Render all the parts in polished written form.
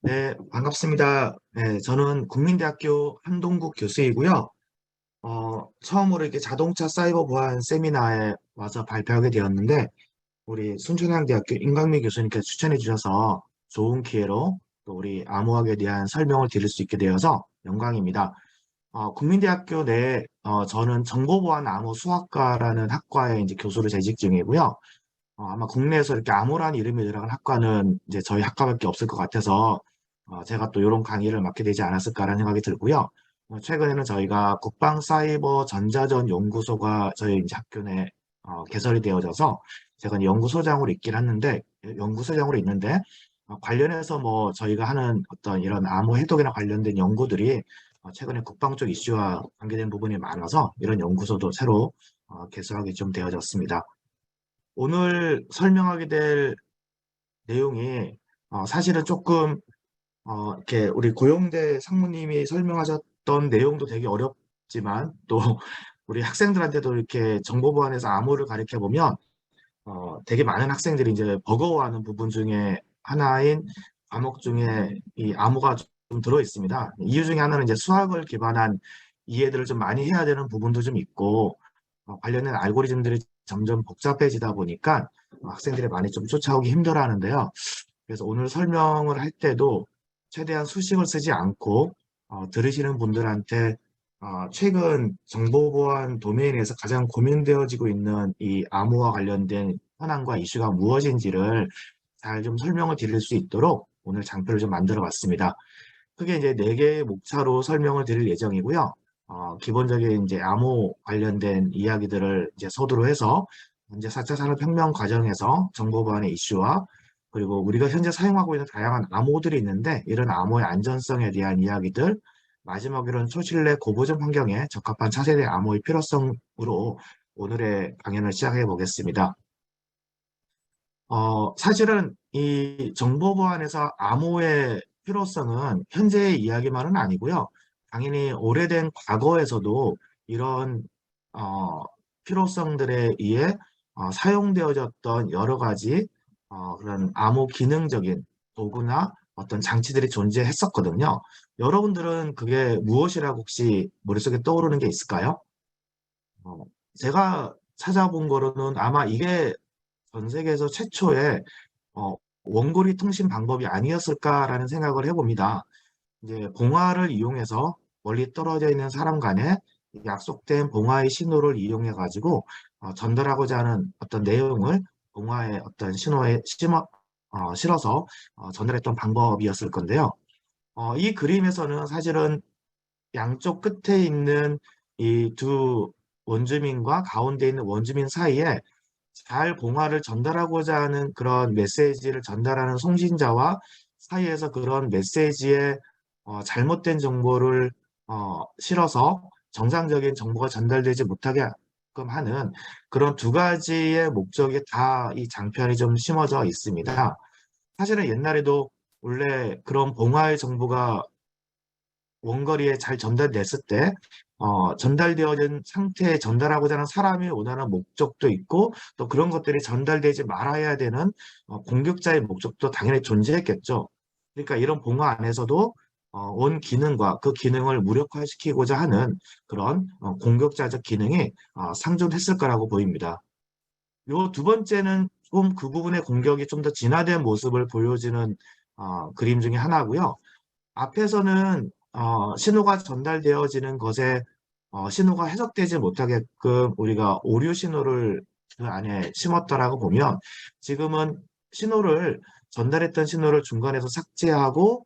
네, 반갑습니다. 네, 저는 국민대학교 한동국 교수이고요. 처음으로 이렇게 자동차 사이버 보안 세미나에 와서 발표하게 되었는데, 우리 순천향대학교 임광미 교수님께서 추천해 주셔서 좋은 기회로 또 우리 암호학에 대한 설명을 드릴 수 있게 되어서 영광입니다. 국민대학교 내, 저는 정보보안 암호 수학과라는 학과에 이제 교수로 재직 중이고요. 아마 국내에서 이렇게 암호라는 이름이 들어간 학과는 이제 저희 학과밖에 없을 것 같아서 제가 또 이런 강의를 맡게 되지 않았을까라는 생각이 들고요. 최근에는 저희가 국방사이버전자전 연구소가 저희 이제 학교 내 개설이 되어져서 제가 이제 연구소장으로 있는데 관련해서 뭐 저희가 하는 어떤 이런 암호 해독이나 관련된 연구들이 최근에 국방 쪽 이슈와 관계된 부분이 많아서 이런 연구소도 새로 개설하게 좀 되어졌습니다. 오늘 설명하게 될 내용이 사실은 조금 이렇게 우리 고용대 상무님이 설명하셨던 내용도 되게 어렵지만 또 우리 학생들한테도 이렇게 정보보안에서 암호를 가르쳐 보면 되게 많은 학생들이 이제 버거워하는 부분 중에 하나인 과목 중에 이 암호가 좀 들어 있습니다. 이유 중에 하나는 이제 수학을 기반한 이해들을 좀 많이 해야 되는 부분도 좀 있고 관련된 알고리즘들이 점점 복잡해지다 보니까 학생들이 많이 좀 쫓아오기 힘들어 하는데요. 그래서 오늘 설명을 할 때도 최대한 수식을 쓰지 않고 들으시는 분들한테 최근 정보보안 도메인에서 가장 고민되어지고 있는 이 암호와 관련된 현안과 이슈가 무엇인지를 잘 좀 설명을 드릴 수 있도록 오늘 장표를 좀 만들어 봤습니다. 크게 이제 네 개의 목차로 설명을 드릴 예정이고요. 기본적인 이제 암호 관련된 이야기들을 이제 서두로 해서 현재 4차 산업혁명 과정에서 정보보안의 이슈와 그리고 우리가 현재 사용하고 있는 다양한 암호들이 있는데 이런 암호의 안전성에 대한 이야기들, 마지막으로는 초신뢰 고보정 환경에 적합한 차세대 암호의 필요성으로 오늘의 강연을 시작해 보겠습니다. 사실은 이 정보보안에서 암호의 필요성은 현재의 이야기만은 아니고요. 당연히 오래된 과거에서도 이런 어, 필요성들에 의해 사용되어졌던 여러 가지 그런 암호 기능적인 도구나 어떤 장치들이 존재했었거든요. 여러분들은 그게 무엇이라고 혹시 머릿속에 떠오르는 게 있을까요? 어, 제가 찾아본 거로는 아마 이게 전 세계에서 최초의 원거리 통신 방법이 아니었을까라는 생각을 해봅니다. 이제 봉화를 이용해서 멀리 떨어져 있는 사람 간에 약속된 봉화의 신호를 이용해 가지고 전달하고자 하는 어떤 내용을 봉화의 어떤 신호에 실어서 전달했던 방법이었을 건데요. 이 그림에서는 사실은 양쪽 끝에 있는 이 두 원주민과 가운데 있는 원주민 사이에 잘 봉화를 전달하고자 하는 그런 메시지를 전달하는 송신자와 사이에서 그런 메시지에 잘못된 정보를 실어서 정상적인 정보가 전달되지 못하게끔 하는 그런 두 가지의 목적이 다 이 장편이 좀 심어져 있습니다. 사실은 옛날에도 원래 그런 봉화의 정보가 원거리에 잘 전달됐을 때 전달되어진 상태에 전달하고자 하는 사람이 원하는 목적도 있고 또 그런 것들이 전달되지 말아야 되는 공격자의 목적도 당연히 존재했겠죠. 그러니까 이런 봉화 안에서도 원 기능과 그 기능을 무력화시키고자 하는 그런 공격자적 기능이 상존했을 거라고 보입니다. 요 두 번째는 좀 그 부분의 공격이 좀 더 진화된 모습을 보여주는 그림 중에 하나고요. 앞에서는 신호가 전달되어지는 것에 신호가 해석되지 못하게끔 우리가 오류 신호를 그 안에 심었다라고 보면 지금은 신호를 전달했던 신호를 중간에서 삭제하고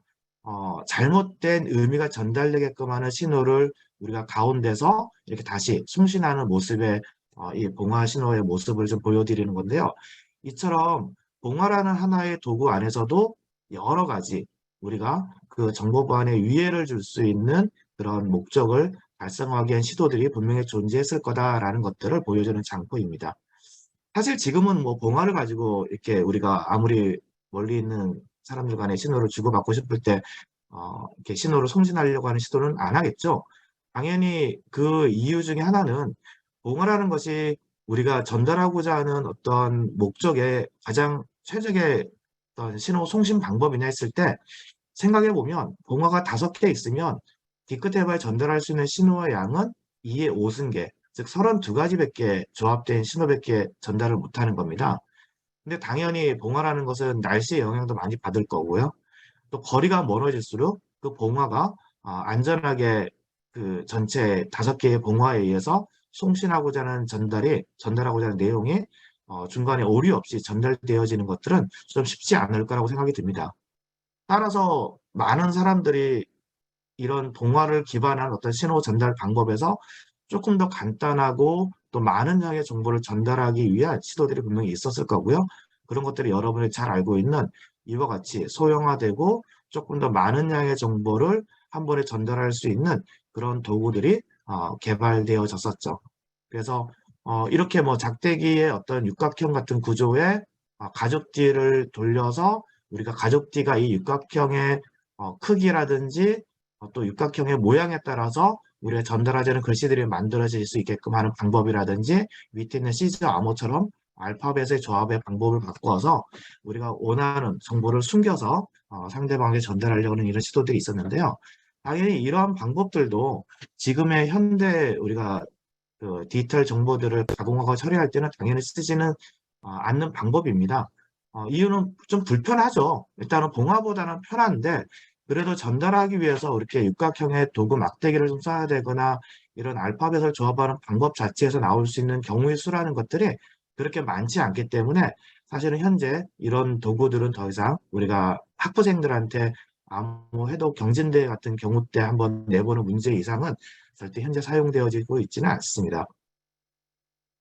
잘못된 의미가 전달되게끔 하는 신호를 우리가 가운데서 이렇게 다시 송신하는 모습의 이 봉화 신호의 모습을 좀 보여드리는 건데요. 이처럼 봉화라는 하나의 도구 안에서도 여러 가지 우리가 그 정보 보안에 위해를 줄 수 있는 그런 목적을 달성하기 위한 시도들이 분명히 존재했을 거다라는 것들을 보여주는 장표입니다. 사실 지금은 뭐 봉화를 가지고 이렇게 우리가 아무리 멀리 있는 사람들 간에 신호를 주고받고 싶을 때 이렇게 신호를 송신하려고 하는 시도는 안 하겠죠. 당연히 그 이유 중에 하나는 봉화라는 것이 우리가 전달하고자 하는 어떤 목적에 가장 최적의 어떤 신호 송신 방법이냐 했을 때 생각해보면 봉화가 5개 있으면 D끝에바에 전달할 수 있는 신호의 양은 2의 5승계, 즉 32가지밖에 조합된 신호밖에 전달을 못하는 겁니다. 근데 당연히 봉화라는 것은 날씨의 영향도 많이 받을 거고요. 또 거리가 멀어질수록 그 봉화가 안전하게 그 전체 5개의 봉화에 의해서 송신하고자 하는 전달하고자 하는 내용이 중간에 오류 없이 전달되어지는 것들은 좀 쉽지 않을 거라고 생각이 듭니다. 따라서 많은 사람들이 이런 동화를 기반한 어떤 신호 전달 방법에서 조금 더 간단하고 또 많은 양의 정보를 전달하기 위한 시도들이 분명히 있었을 거고요. 그런 것들이 여러분이 잘 알고 있는 이와 같이 소형화되고 조금 더 많은 양의 정보를 한 번에 전달할 수 있는 그런 도구들이 개발되어졌었죠. 그래서 이렇게 뭐 작대기의 어떤 육각형 같은 구조의 가족띠를 돌려서 우리가 가족띠가 이 육각형의 크기라든지 또 육각형의 모양에 따라서 우리가 전달하자는 글씨들이 만들어질 수 있게끔 하는 방법이라든지 밑에 있는 시즈 암호처럼 알파벳의 조합의 방법을 바꿔서 우리가 원하는 정보를 숨겨서 상대방에게 전달하려고 하는 이런 시도들이 있었는데요. 당연히 이러한 방법들도 지금의 현대 우리가 그 디지털 정보들을 가공하고 처리할 때는 당연히 쓰지는 않는 방법입니다. 이유는 좀 불편하죠. 일단은 봉화보다는 편한데 그래도 전달하기 위해서 이렇게 육각형의 도구 막대기를 좀 써야 되거나 이런 알파벳을 조합하는 방법 자체에서 나올 수 있는 경우의 수라는 것들이 그렇게 많지 않기 때문에 사실은 현재 이런 도구들은 더 이상 우리가 학부생들한테 암호 해독 경진대회 같은 경우 때 한번 내보는 문제 이상은 절대 현재 사용되어지고 있지는 않습니다.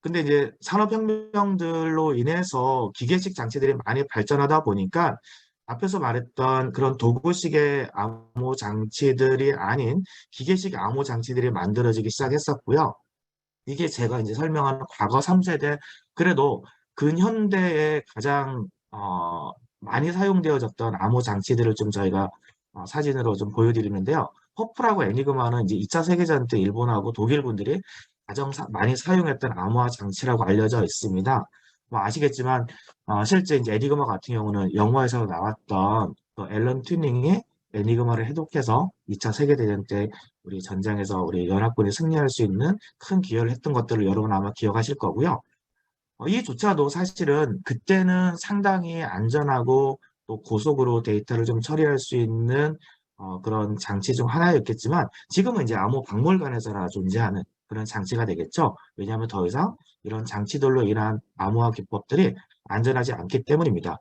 근데 이제 산업혁명들로 인해서 기계식 장치들이 많이 발전하다 보니까 앞에서 말했던 그런 도구식의 암호 장치들이 아닌 기계식 암호 장치들이 만들어지기 시작했었고요. 이게 제가 이제 설명하는 과거 3세대, 그래도 근현대에 가장 많이 사용되어졌던 암호 장치들을 좀 저희가 사진으로 좀 보여드리는데요. 퍼플하고 애니그마는 이제 2차 세계전 때 일본하고 독일 분들이 가장 많이 사용했던 암호화 장치라고 알려져 있습니다. 뭐 아시겠지만 실제 이제 애니그마 같은 경우는 영화에서 나왔던 그 앨런 튜닝이 애니그마를 해독해서 2차 세계대전 때 우리 전장에서 우리 연합군이 승리할 수 있는 큰 기여를 했던 것들을 여러분 아마 기억하실 거고요. 이조차도 사실은 그때는 상당히 안전하고 또 고속으로 데이터를 좀 처리할 수 있는 그런 장치 중 하나였겠지만 지금은 이제 암호 박물관에서나 존재하는 그런 장치가 되겠죠. 왜냐하면 더 이상 이런 장치들로 인한 암호화 기법들이 안전하지 않기 때문입니다.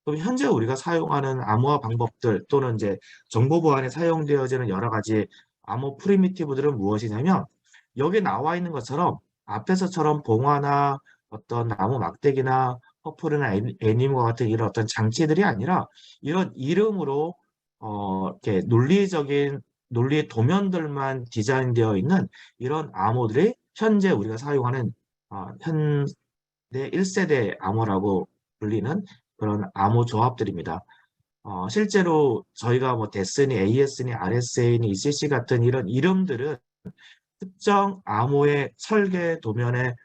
그럼 현재 우리가 사용하는 암호화 방법들 또는 이제 정보 보안에 사용되어지는 여러 가지 암호 프리미티브들은 무엇이냐면 여기 나와 있는 것처럼 앞에서처럼 봉화나 어떤 나무 막대기나 퍼플이나 애니모와 같은 이런 어떤 장치들이 아니라 이런 이름으로 이렇게 논리적인 논리 도면들만 디자인되어 있는 이런 암호들이 현재 우리가 사용하는 현대 1세대 암호라고 불리는 그런 암호 조합들입니다. 실제로 저희가 뭐 데스니, AS니, RSA니, ECC 같은 이런 이름들은 특정 암호의 설계 도면의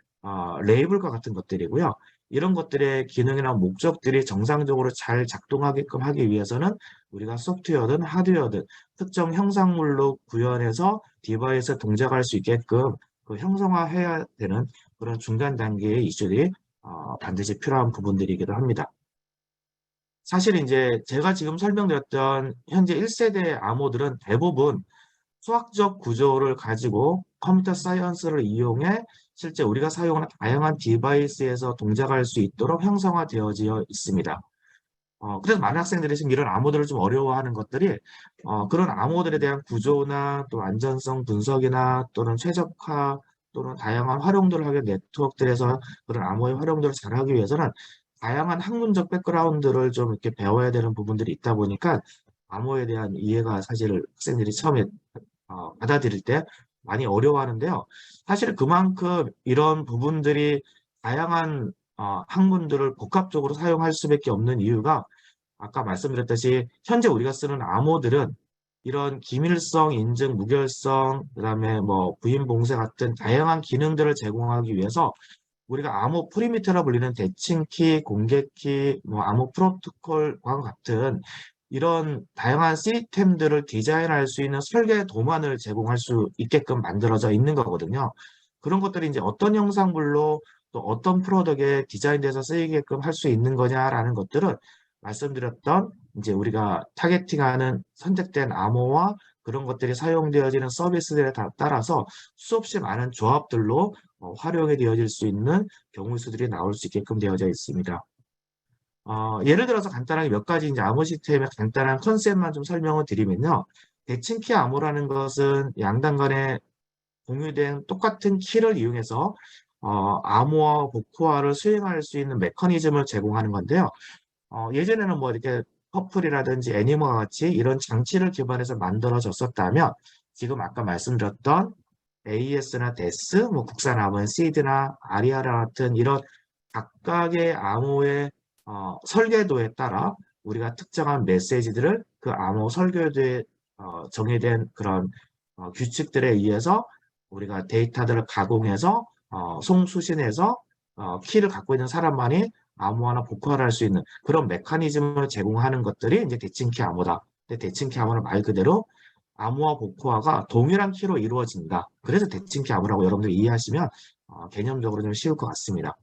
레이블과 같은 것들이고요. 이런 것들의 기능이나 목적들이 정상적으로 잘 작동하게끔 하기 위해서는 우리가 소프트웨어든 하드웨어든 특정 형상물로 구현해서 디바이스에 동작할 수 있게끔 그 형성화해야 되는 그런 중간 단계의 이슈들이 반드시 필요한 부분들이기도 합니다. 사실 이제 제가 지금 설명드렸던 현재 1세대 암호들은 대부분 수학적 구조를 가지고 컴퓨터 사이언스를 이용해 실제 우리가 사용하는 다양한 디바이스에서 동작할 수 있도록 형성화되어져 있습니다. 그래서 많은 학생들이 지금 이런 암호들을 좀 어려워하는 것들이 그런 암호들에 대한 구조나 또 안전성 분석이나 또는 최적화 또는 다양한 활용도를 하기 위한 네트워크들에서 그런 암호의 활용도를 잘하기 위해서는 다양한 학문적 백그라운드를 좀 이렇게 배워야 되는 부분들이 있다 보니까 암호에 대한 이해가 사실 학생들이 처음에 받아들일 때 많이 어려워하는데요. 사실 그만큼 이런 부분들이 다양한 학문들을 복합적으로 사용할 수밖에 없는 이유가 아까 말씀드렸듯이 현재 우리가 쓰는 암호들은 이런 기밀성, 인증, 무결성, 그다음에 뭐 부인 봉쇄 같은 다양한 기능들을 제공하기 위해서 우리가 암호 프리미터라 불리는 대칭키, 공개키, 뭐 암호 프로토콜과 같은 이런 다양한 시스템들을 디자인할 수 있는 설계 도면을 제공할 수 있게끔 만들어져 있는 거거든요. 그런 것들이 이제 어떤 형상물로 또 어떤 프로덕트에 디자인돼서 쓰이게끔 할 수 있는 거냐라는 것들은 말씀드렸던 이제 우리가 타겟팅하는 선택된 암호와 그런 것들이 사용되어지는 서비스들에 따라서 수없이 많은 조합들로 활용이 되어질 수 있는 경우 수들이 나올 수 있게끔 되어져 있습니다. 예를 들어서 간단하게 몇 가지 이제 암호 시스템의 간단한 컨셉만 좀 설명을 드리면요. 대칭키 암호라는 것은 양당 간에 공유된 똑같은 키를 이용해서 암호화, 복호화를 수행할 수 있는 메커니즘을 제공하는 건데요. 예전에는 뭐 이렇게 커플이라든지 애니머와 같이 이런 장치를 기반해서 만들어졌었다면 지금 아까 말씀드렸던 AES나 데스, 뭐 국산 암호인 시드나 아리아라 같은 이런 각각의 암호의 설계도에 따라 우리가 특정한 메시지들을 그 암호 설계도에 정의된 그런 규칙들에 의해서 우리가 데이터들을 가공해서 송수신해서 키를 갖고 있는 사람만이 암호화나 복호화를 할 수 있는 그런 메커니즘을 제공하는 것들이 이제 대칭키 암호다. 근데 대칭키 암호는 말 그대로 암호화 복호화가 동일한 키로 이루어진다. 그래서 대칭키 암호라고 여러분들이 이해하시면 개념적으로 좀 쉬울 것 같습니다.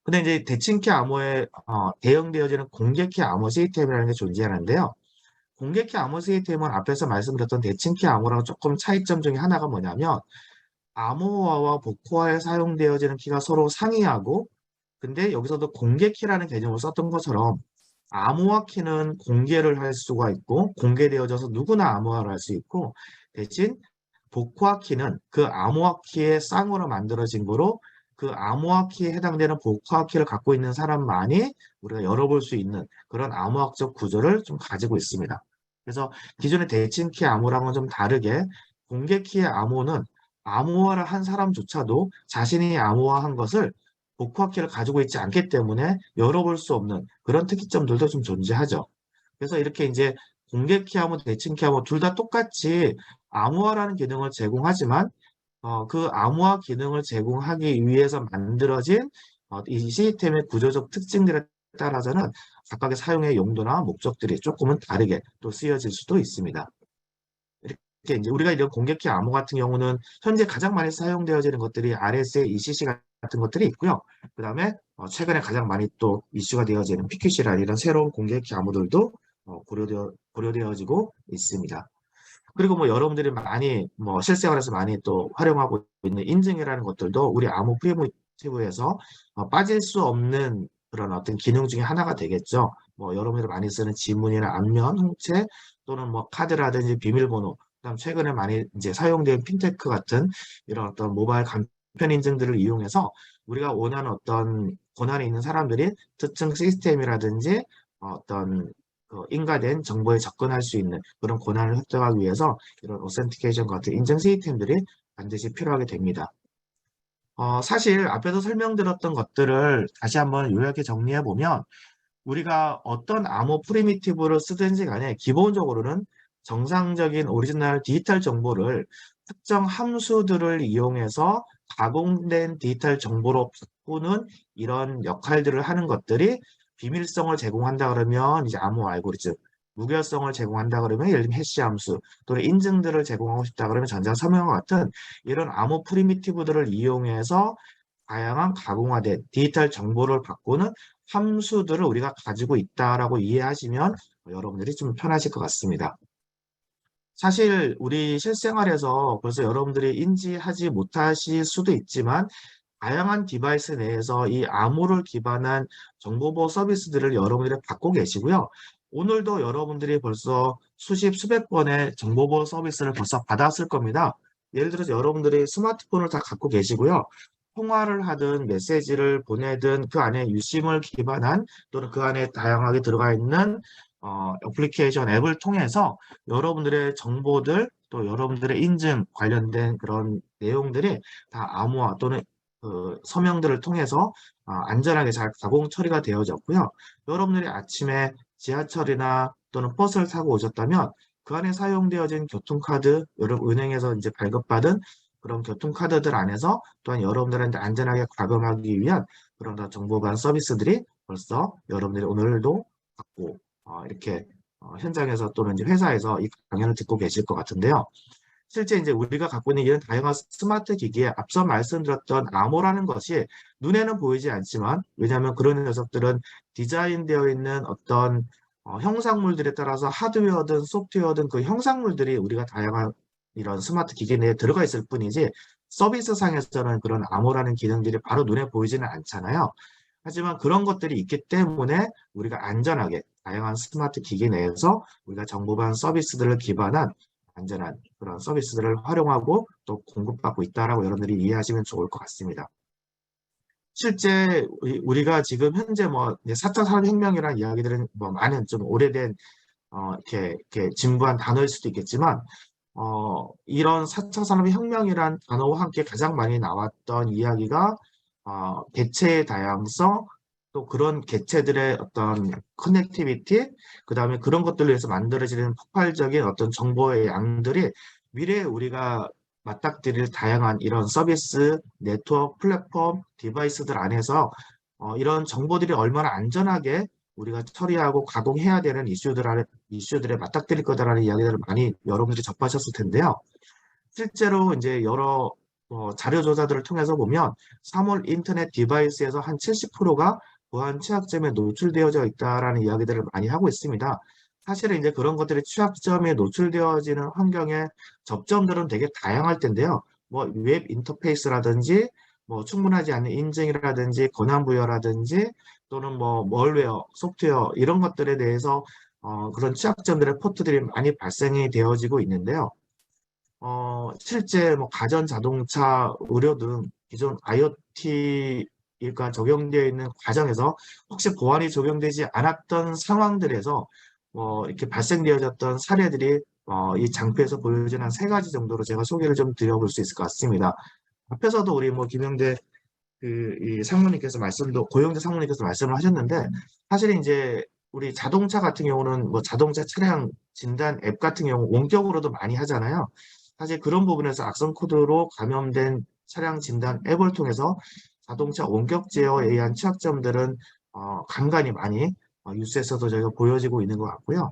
근데 이제 대칭키 암호에 대응되어지는 공개키 암호 시스템이라는 게 존재하는데요. 공개키 암호 시스템은 앞에서 말씀드렸던 대칭키 암호랑 조금 차이점 중에 하나가 뭐냐면 암호화와 복호화에 사용되어지는 키가 서로 상이하고 근데 여기서도 공개키라는 개념을 썼던 것처럼 암호화 키는 공개를 할 수가 있고 공개되어져서 누구나 암호화를 할 수 있고 대신 복호화 키는 그 암호화 키의 쌍으로 만들어진 거로 그 암호화 키에 해당되는 복호화 키를 갖고 있는 사람만이 우리가 열어볼 수 있는 그런 암호학적 구조를 좀 가지고 있습니다. 그래서 기존의 대칭키 암호랑은 좀 다르게 공개키의 암호는 암호화를 한 사람조차도 자신이 암호화한 것을 복호화키를 가지고 있지 않기 때문에 열어볼 수 없는 그런 특이점들도 좀 존재하죠. 그래서 이렇게 이제 공개키 암호, 대칭키 암호 둘 다 똑같이 암호화라는 기능을 제공하지만 그 암호화 기능을 제공하기 위해서 만들어진 이 시스템의 구조적 특징들에 따라서는 각각의 사용의 용도나 목적들이 조금은 다르게 또 쓰여질 수도 있습니다. 이렇게 이제 우리가 이런 공개키 암호 같은 경우는 현재 가장 많이 사용되어지는 것들이 RSA, ECC 같은 것들이 있고요. 그 다음에 최근에 가장 많이 또 이슈가 되어지는 PQC라는 이런 새로운 공개키 암호들도 고려되어지고 있습니다. 그리고 뭐 여러분들이 많이 뭐 실생활에서 많이 또 활용하고 있는 인증이라는 것들도 우리 암호 프리미티브에서 빠질 수 없는 그런 어떤 기능 중에 하나가 되겠죠. 뭐 여러분들이 많이 쓰는 지문이나 안면, 홍채 또는 뭐 카드라든지 비밀번호, 그다음 최근에 많이 이제 사용된 핀테크 같은 이런 어떤 모바일 간편 인증들을 이용해서 우리가 원하는 어떤 권한이 있는 사람들이 특정 시스템이라든지 어떤 인가된 정보에 접근할 수 있는 그런 권한을 획득하기 위해서 이런 오센티케이션 같은 인증 시스템들이 반드시 필요하게 됩니다. 사실 앞에서 설명드렸던 것들을 다시 한번 요약해 정리해 보면 우리가 어떤 암호 프리미티브를 쓰든지 간에 기본적으로는 정상적인 오리지널 디지털 정보를 특정 함수들을 이용해서 가공된 디지털 정보로 바꾸는 이런 역할들을 하는 것들이 비밀성을 제공한다 그러면 이제 암호 알고리즘, 무결성을 제공한다 그러면 예를 들면 해시 함수 또는 인증들을 제공하고 싶다 그러면 전자서명과 같은 이런 암호 프리미티브들을 이용해서 다양한 가공화된 디지털 정보를 바꾸는 함수들을 우리가 가지고 있다라고 이해하시면 여러분들이 좀 편하실 것 같습니다. 사실 우리 실생활에서 벌써 여러분들이 인지하지 못하실 수도 있지만 다양한 디바이스 내에서 이 암호를 기반한 정보보호 서비스들을 여러분들이 받고 계시고요. 오늘도 여러분들이 벌써 수십, 수백 번의 정보보호 서비스를 벌써 받았을 겁니다. 예를 들어서 여러분들이 스마트폰을 다 갖고 계시고요. 통화를 하든 메시지를 보내든 그 안에 유심을 기반한 또는 그 안에 다양하게 들어가 있는 애플리케이션 앱을 통해서 여러분들의 정보들 또 여러분들의 인증 관련된 그런 내용들이 다 암호화 또는 그 서명들을 통해서 안전하게 잘 가공 처리가 되어졌고요. 여러분들이 아침에 지하철이나 또는 버스를 타고 오셨다면 그 안에 사용되어진 교통카드, 여러분 은행에서 이제 발급받은 그런 교통카드들 안에서 또한 여러분들한테 안전하게 과금하기 위한 그런 정보관 서비스들이 벌써 여러분들이 오늘도 받고 이렇게 현장에서 또는 이제 회사에서 이 강연을 듣고 계실 것 같은데요. 실제 이제 우리가 갖고 있는 이런 다양한 스마트 기기에 앞서 말씀드렸던 암호라는 것이 눈에는 보이지 않지만, 왜냐하면 그런 녀석들은 디자인되어 있는 어떤 형상물들에 따라서 하드웨어든 소프트웨어든 그 형상물들이 우리가 다양한 이런 스마트 기기 내에 들어가 있을 뿐이지, 서비스 상에서는 그런 암호라는 기능들이 바로 눈에 보이지는 않잖아요. 하지만 그런 것들이 있기 때문에 우리가 안전하게 다양한 스마트 기기 내에서 우리가 정보반 서비스들을 기반한 안전한 그런 서비스들을 활용하고 또 공급받고 있다라고 여러분들이 이해하시면 좋을 것 같습니다. 실제 우리가 지금 현재 뭐 4차 산업혁명이라는 이야기들은 뭐 많은 좀 오래된 이렇게 진부한 단어일 수도 있겠지만, 이런 4차 산업혁명이란 단어와 함께 가장 많이 나왔던 이야기가 개체의 다양성, 또 그런 개체들의 어떤 커넥티비티, 그 다음에 그런 것들을 위해서 만들어지는 폭발적인 어떤 정보의 양들이 미래에 우리가 맞닥뜨릴 다양한 이런 서비스, 네트워크, 플랫폼, 디바이스들 안에서 이런 정보들이 얼마나 안전하게 우리가 처리하고 가동해야 되는 이슈들에 맞닥뜨릴 거다라는 이야기들을 많이 여러분들이 접하셨을 텐데요. 실제로 이제 여러 자료 조사들을 통해서 보면 3월 인터넷 디바이스에서 한 70%가 보안 취약점에 노출되어져 있다라는 이야기들을 많이 하고 있습니다. 사실은 이제 그런 것들이 취약점에 노출되어지는 환경의 접점들은 되게 다양할 텐데요. 뭐 웹 인터페이스라든지 뭐 충분하지 않은 인증이라든지 권한부여라든지 또는 뭐 멀웨어, 소프트웨어 이런 것들에 대해서 그런 취약점들의 포트들이 많이 발생이 되어지고 있는데요. 실제 뭐 가전 자동차, 의료 등 기존 IoT가 적용되어 있는 과정에서 혹시 보안이 적용되지 않았던 상황들에서 이렇게 발생되어졌던 사례들이 이 장표에서 보여진 한 세 가지 정도로 제가 소개를 좀 드려볼 수 있을 것 같습니다. 앞에서도 우리 뭐 김영대 이 상무님께서 고영재 상무님께서 말씀을 하셨는데, 사실 이제 우리 자동차 같은 경우는 뭐 자동차 차량 진단 앱 같은 경우 원격으로도 많이 하잖아요. 사실 그런 부분에서 악성 코드로 감염된 차량 진단 앱을 통해서 자동차 원격 제어에 의한 취약점들은 간간히 많이 뉴스에서도 저희가 보여지고 있는 것 같고요.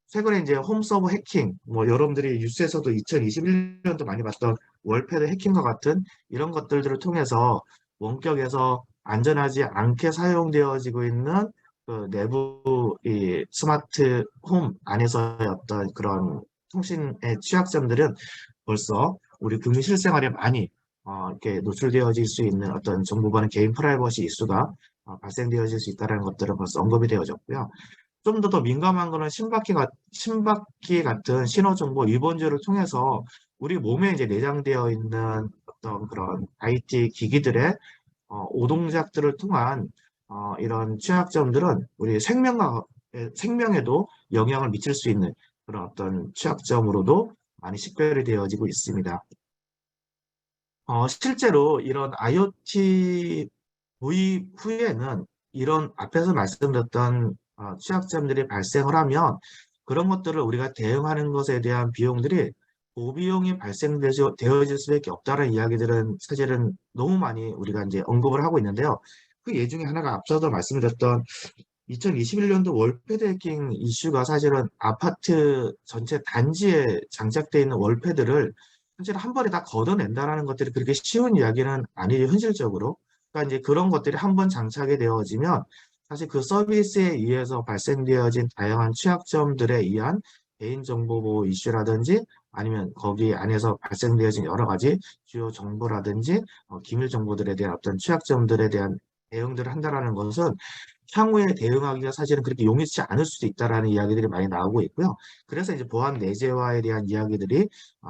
최근에 이제 홈 서버 해킹, 뭐 여러분들이 뉴스에서도 2021년도 많이 봤던 월패드 해킹과 같은 이런 것들을 통해서 원격에서 안전하지 않게 사용되어지고 있는 그 내부 이 스마트 홈 안에서의 어떤 그런 통신의 취약점들은 벌써 우리 국민 실생활에 많이 이렇게 노출되어질 수 있는 어떤 정보보안 개인 프라이버시 이슈가 발생되어질 수 있다는 것들은 벌써 언급이 되어졌고요. 좀 더 민감한 거는 심박기 같은 신호정보 위반조를 통해서 우리 몸에 이제 내장되어 있는 어떤 그런 IT 기기들의 오동작들을 통한 이런 취약점들은 우리 생명에도 영향을 미칠 수 있는 그런 어떤 취약점으로도 많이 식별이 되어지고 있습니다. 실제로 이런 IoT 도입 후에는 이런 앞에서 말씀드렸던 취약점들이 발생을 하면 그런 것들을 우리가 대응하는 것에 대한 비용들이 고비용이 되어질 수밖에 없다는 이야기들은 사실은 너무 많이 우리가 이제 언급을 하고 있는데요. 그 예 중에 하나가 앞서도 말씀드렸던 2021년도 월패드 해킹 이슈가 사실은 아파트 전체 단지에 장착되어 있는 월패드를 사실 한 번에 다 걷어낸다라는 것들이 그렇게 쉬운 이야기는 아니죠, 현실적으로. 그러니까 이제 그런 것들이 한 번 장착이 되어지면 사실 그 서비스에 의해서 발생되어진 다양한 취약점들에 의한 개인정보보호 이슈라든지 아니면 거기 안에서 발생되어진 여러 가지 주요 정보라든지 기밀 정보들에 대한 어떤 취약점들에 대한 대응들을 한다라는 것은 향후에 대응하기가 사실은 그렇게 용이치 않을 수도 있다라는 이야기들이 많이 나오고 있고요. 그래서 이제 보안 내재화에 대한 이야기들이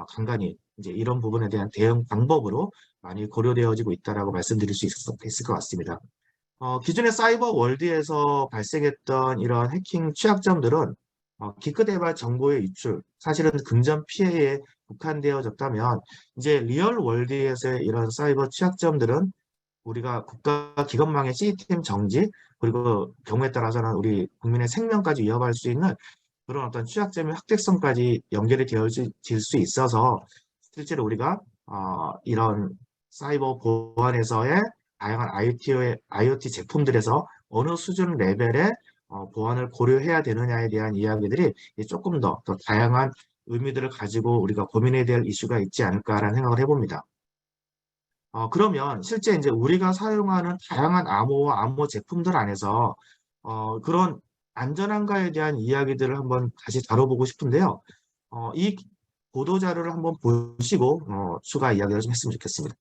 간간히 이제 이런 부분에 대한 대응 방법으로 많이 고려되어지고 있다라고 말씀드릴 수 있을 것 같습니다. 기존의 사이버 월드에서 발생했던 이런 해킹 취약점들은 기크대발 정보의 유출, 사실은 금전 피해에 국한되어졌다면 이제 리얼 월드에서의 이런 사이버 취약점들은 우리가 국가 기관망의 시스템 정지, 그리고 경우에 따라서는 우리 국민의 생명까지 위협할 수 있는 그런 어떤 취약점의 확대성까지 연결이 되어질 수 있어서 실제로 우리가 이런 사이버 보안에서의 다양한 IoT 제품들에서 어느 수준 레벨의 보안을 고려해야 되느냐에 대한 이야기들이 이제 조금 더 다양한 의미들을 가지고 우리가 고민해야 될 이슈가 있지 않을까라는 생각을 해봅니다. 그러면 실제 이제 우리가 사용하는 다양한 암호와 암호 제품들 안에서 그런 안전한가에 대한 이야기들을 한번 다시 다뤄보고 싶은데요. 이 보도 자료를 한번 보시고 추가 이야기를 좀 했으면 좋겠습니다.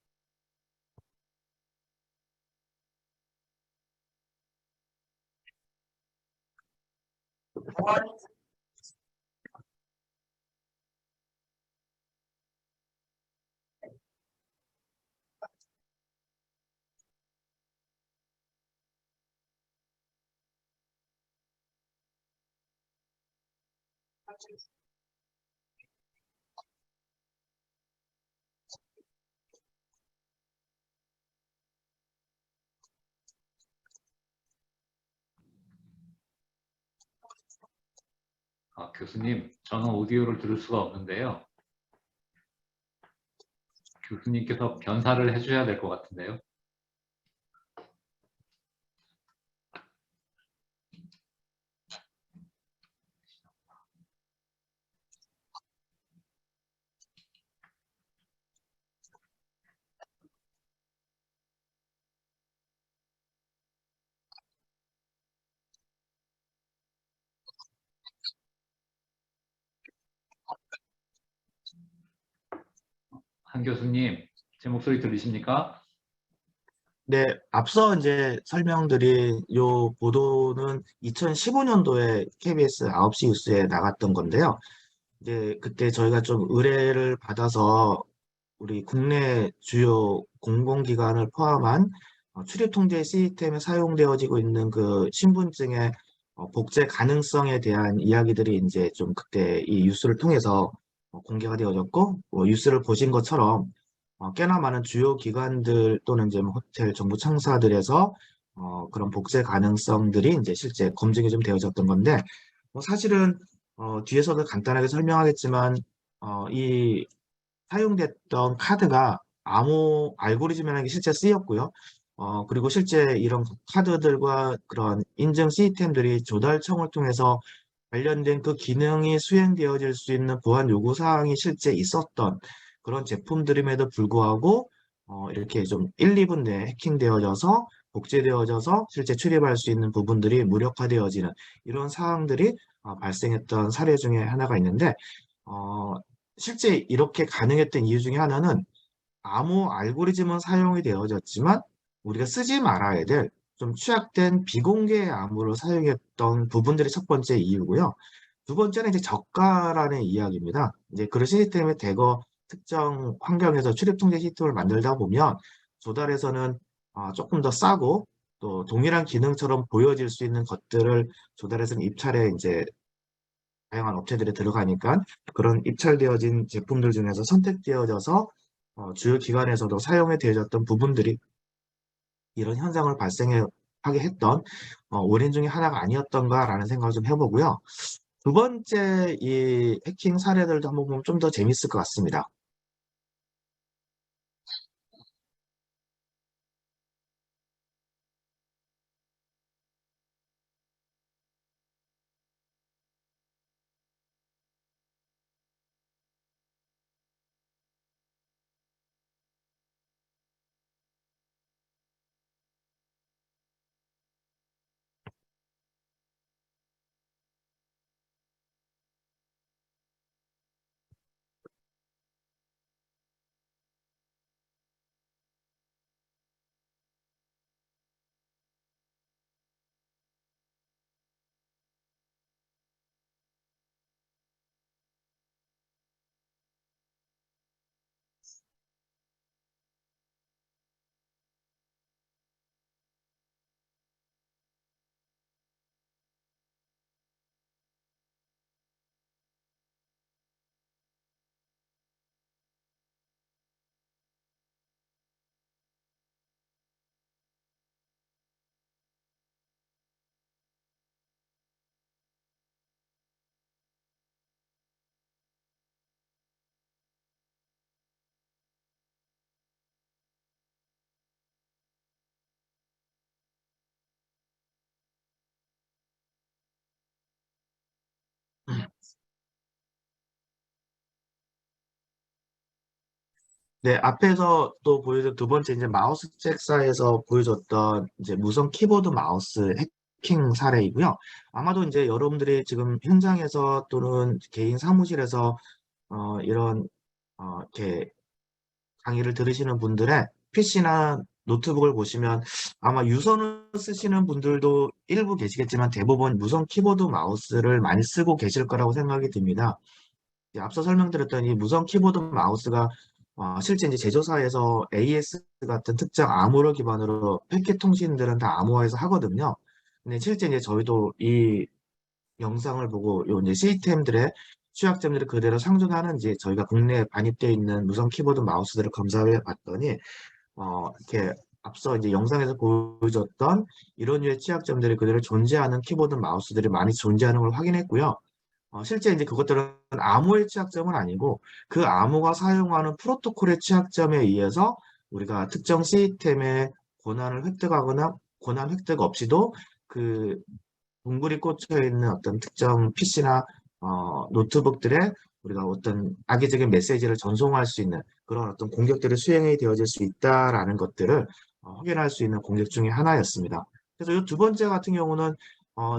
아, 교수님, 저는 오디오를 들을 수가 없는데요. 교수님께서 변사를 해주셔야 될 것 같은데요. 한 교수님, 제 목소리 들리십니까? 네, 앞서 이제 설명드린 요 보도는 2015년도에 KBS 9시 뉴스에 나갔던 건데요. 이제 그때 저희가 좀 의뢰를 받아서 우리 국내 주요 공공기관을 포함한 출입 통제 시스템에 사용되어지고 있는 그 신분증의 복제 가능성에 대한 이야기들이 이제 좀 그때 이 뉴스를 통해서 공개가 되어졌고, 뉴스를 보신 것처럼 꽤나 많은 주요 기관들 또는 이제 뭐 호텔 정부 청사들에서 그런 복제 가능성들이 이제 실제 검증이 좀 되어졌던 건데, 사실은 뒤에서도 간단하게 설명하겠지만 이 사용됐던 카드가 암호 알고리즘이라는 게 실제 쓰였고요. 그리고 실제 이런 카드들과 그런 인증 시스템들이 조달청을 통해서 관련된 그 기능이 수행되어질 수 있는 보안 요구 사항이 실제 있었던 그런 제품들임에도 불구하고 이렇게 좀 1, 2분 내에 해킹되어져서 복제되어져서 실제 출입할 수 있는 부분들이 무력화되어지는 이런 사항들이 발생했던 사례 중에 하나가 있는데 어, 실제 이렇게 가능했던 이유 중에 하나는 암호 알고리즘은 사용이 되어졌지만 우리가 쓰지 말아야 될 좀 취약된 비공개 암호를 사용했던 부분들이 첫 번째 이유고요. 두 번째는 이제 저가라는 이야기입니다. 이제 그런 시스템에 대거 특정 환경에서 출입 통제 시스템을 만들다 보면 조달에서는 조금 더 싸고 또 동일한 기능처럼 보여질 수 있는 것들을 조달해서는 입찰에 이제 다양한 업체들이 들어가니까 그런 입찰되어진 제품들 중에서 선택되어져서 주요 기관에서도 사용이 되어졌던 부분들이 이런 현상을 발생하게 했던 원인 중에 하나가 아니었던가라는 생각을 좀 해보고요. 두 번째 이 해킹 사례들도 한번 보면 좀 더 재밌을 것 같습니다. 네, 앞에서 또 보여준 두 번째 이제 마우스 잭사에서 보여줬던 이제 무선 키보드 마우스 해킹 사례이고요. 아마도 이제 여러분들이 지금 현장에서 또는 개인 사무실에서 이런 이렇게 강의를 들으시는 분들의 PC나 노트북을 보시면 아마 유선을 쓰시는 분들도 일부 계시겠지만 대부분 무선 키보드 마우스를 많이 쓰고 계실 거라고 생각이 듭니다. 앞서 설명드렸던 이 무선 키보드 마우스가 실제 이제 제조사에서 AS 같은 특정 암호를 기반으로 패킷 통신들은 다 암호화해서 하거든요. 근데 실제 이제 저희도 이 영상을 보고 요 이제 시스템들의 취약점들을 그대로 상존하는지 저희가 국내에 반입되어 있는 무선 키보드 마우스들을 검사해 봤더니 이렇게 앞서 이제 영상에서 보여줬던 이런 류의 취약점들이 그대로 존재하는 키보드 마우스들이 많이 존재하는 걸 확인했고요. 실제 이제 그것들은 암호의 취약점은 아니고 그 암호가 사용하는 프로토콜의 취약점에 의해서 우리가 특정 시스템의 권한을 획득하거나 권한 획득 없이도 그 동굴이 꽂혀 있는 어떤 특정 PC나 노트북들에 우리가 어떤 악의적인 메시지를 전송할 수 있는 그런 어떤 공격들이 수행이 되어질 수 있다라는 것들을 확인할 수 있는 공격 중에 하나였습니다. 그래서 이 두 번째 같은 경우는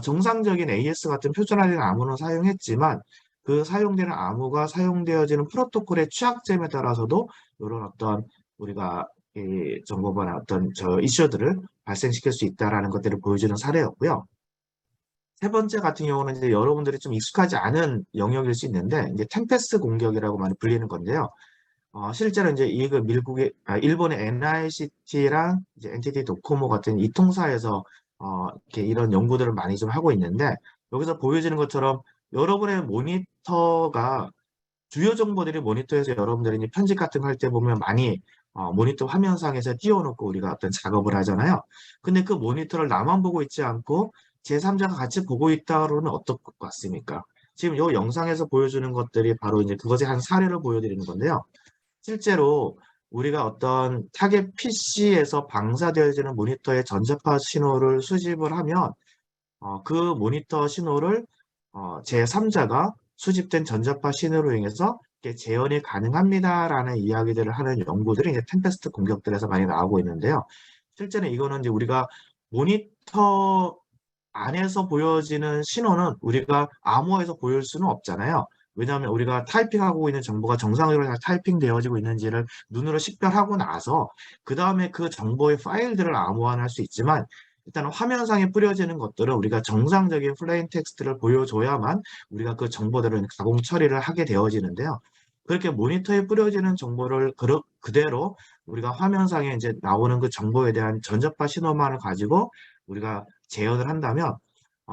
정상적인 AS 같은 표준화된 암호는 사용했지만 그 사용되는 암호가 사용되어지는 프로토콜의 취약점에 따라서도 이런 어떤 우리가 이 정보나 어떤 저 이슈들을 발생시킬 수 있다라는 것들을 보여주는 사례였고요. 세 번째 같은 경우는 이제 여러분들이 좀 익숙하지 않은 영역일 수 있는데 이제 템페스트 공격이라고 많이 불리는 건데요. 실제로 이제 이거 일본의 NICT랑 이제 NTT 도코모 같은 이 통사에서 이렇게 이런 연구들을 많이 좀 하고 있는데 여기서 보여지는 것처럼 여러분의 모니터가 주요 정보들이 모니터에서 여러분들이 이제 편집 같은 거 할 때 보면 많이 모니터 화면상에서 띄워놓고 우리가 어떤 작업을 하잖아요. 근데 그 모니터를 나만 보고 있지 않고 제3자가 같이 보고 있다로는 어떨 것 같습니까? 지금 이 영상에서 보여주는 것들이 바로 이제 그것의 한 사례를 보여드리는 건데요. 실제로 우리가 어떤 타겟 PC에서 방사되어지는 모니터의 전자파 신호를 수집을 하면 그 모니터 신호를 제3자가 수집된 전자파 신호로 인해서 이렇게 재현이 가능합니다라는 이야기들을 하는 연구들이 이제 템페스트 공격들에서 많이 나오고 있는데요. 실제는 이거는 이제 우리가 모니터 안에서 보여지는 신호는 우리가 암호에서 보일 수는 없잖아요. 왜냐하면 우리가 타이핑하고 있는 정보가 정상적으로 잘 타이핑되어지고 있는지를 눈으로 식별하고 나서 그 다음에 그 정보의 파일들을 암호화할 수 있지만 일단 화면상에 뿌려지는 것들은 우리가 정상적인 플레인 텍스트를 보여줘야만 우리가 그 정보들은 가공 처리를 하게 되어지는데요. 그렇게 모니터에 뿌려지는 정보를 그대로 우리가 화면상에 이제 나오는 그 정보에 대한 전자파 신호만을 가지고 우리가 재현을 한다면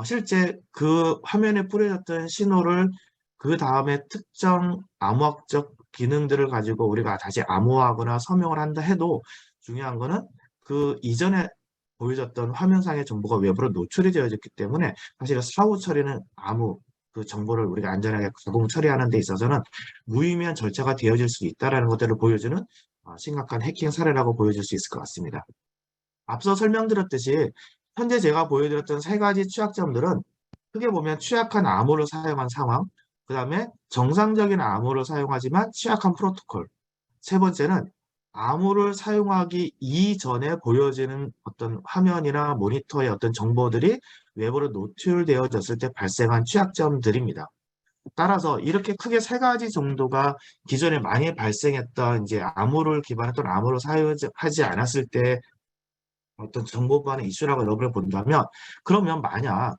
실제 그 화면에 뿌려졌던 신호를 그 다음에 특정 암호학적 기능들을 가지고 우리가 다시 암호화하거나 서명을 한다 해도 중요한 거는 그 이전에 보여졌던 화면상의 정보가 외부로 노출이 되어졌기 때문에 사실 사후 처리는 아무 그 정보를 우리가 안전하게 가공 처리하는 데 있어서는 무의미한 절차가 되어질 수 있다는 것들을 보여주는 심각한 해킹 사례라고 보여질 수 있을 것 같습니다. 앞서 설명드렸듯이 현재 제가 보여드렸던 세 가지 취약점들은 크게 보면 취약한 암호를 사용한 상황, 그 다음에 정상적인 암호를 사용하지만 취약한 프로토콜, 세 번째는 암호를 사용하기 이전에 보여지는 어떤 화면이나 모니터의 어떤 정보들이 외부로 노출되어졌을 때 발생한 취약점들입니다. 따라서 이렇게 크게 세 가지 정도가 기존에 많이 발생했던 이제 암호를 기반했던 암호를 사용하지 않았을 때 어떤 정보 보안의 이슈라고 여러분을 본다면 그러면 만약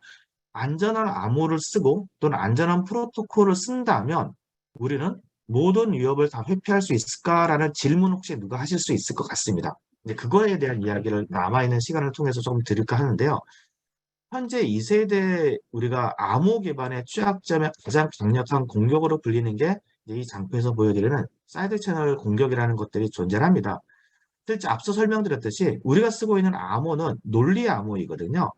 안전한 암호를 쓰고 또는 안전한 프로토콜을 쓴다면 우리는 모든 위협을 다 회피할 수 있을까라는 질문 혹시 누가 하실 수 있을 것 같습니다. 이제 그거에 대한 이야기를 남아있는 시간을 통해서 좀 드릴까 하는데요. 현재 2세대 우리가 암호 기반의 취약점의 가장 강력한 공격으로 불리는 게 이 장표에서 보여드리는 사이드 채널 공격이라는 것들이 존재합니다. 실제 앞서 설명드렸듯이 우리가 쓰고 있는 암호는 논리 암호이거든요.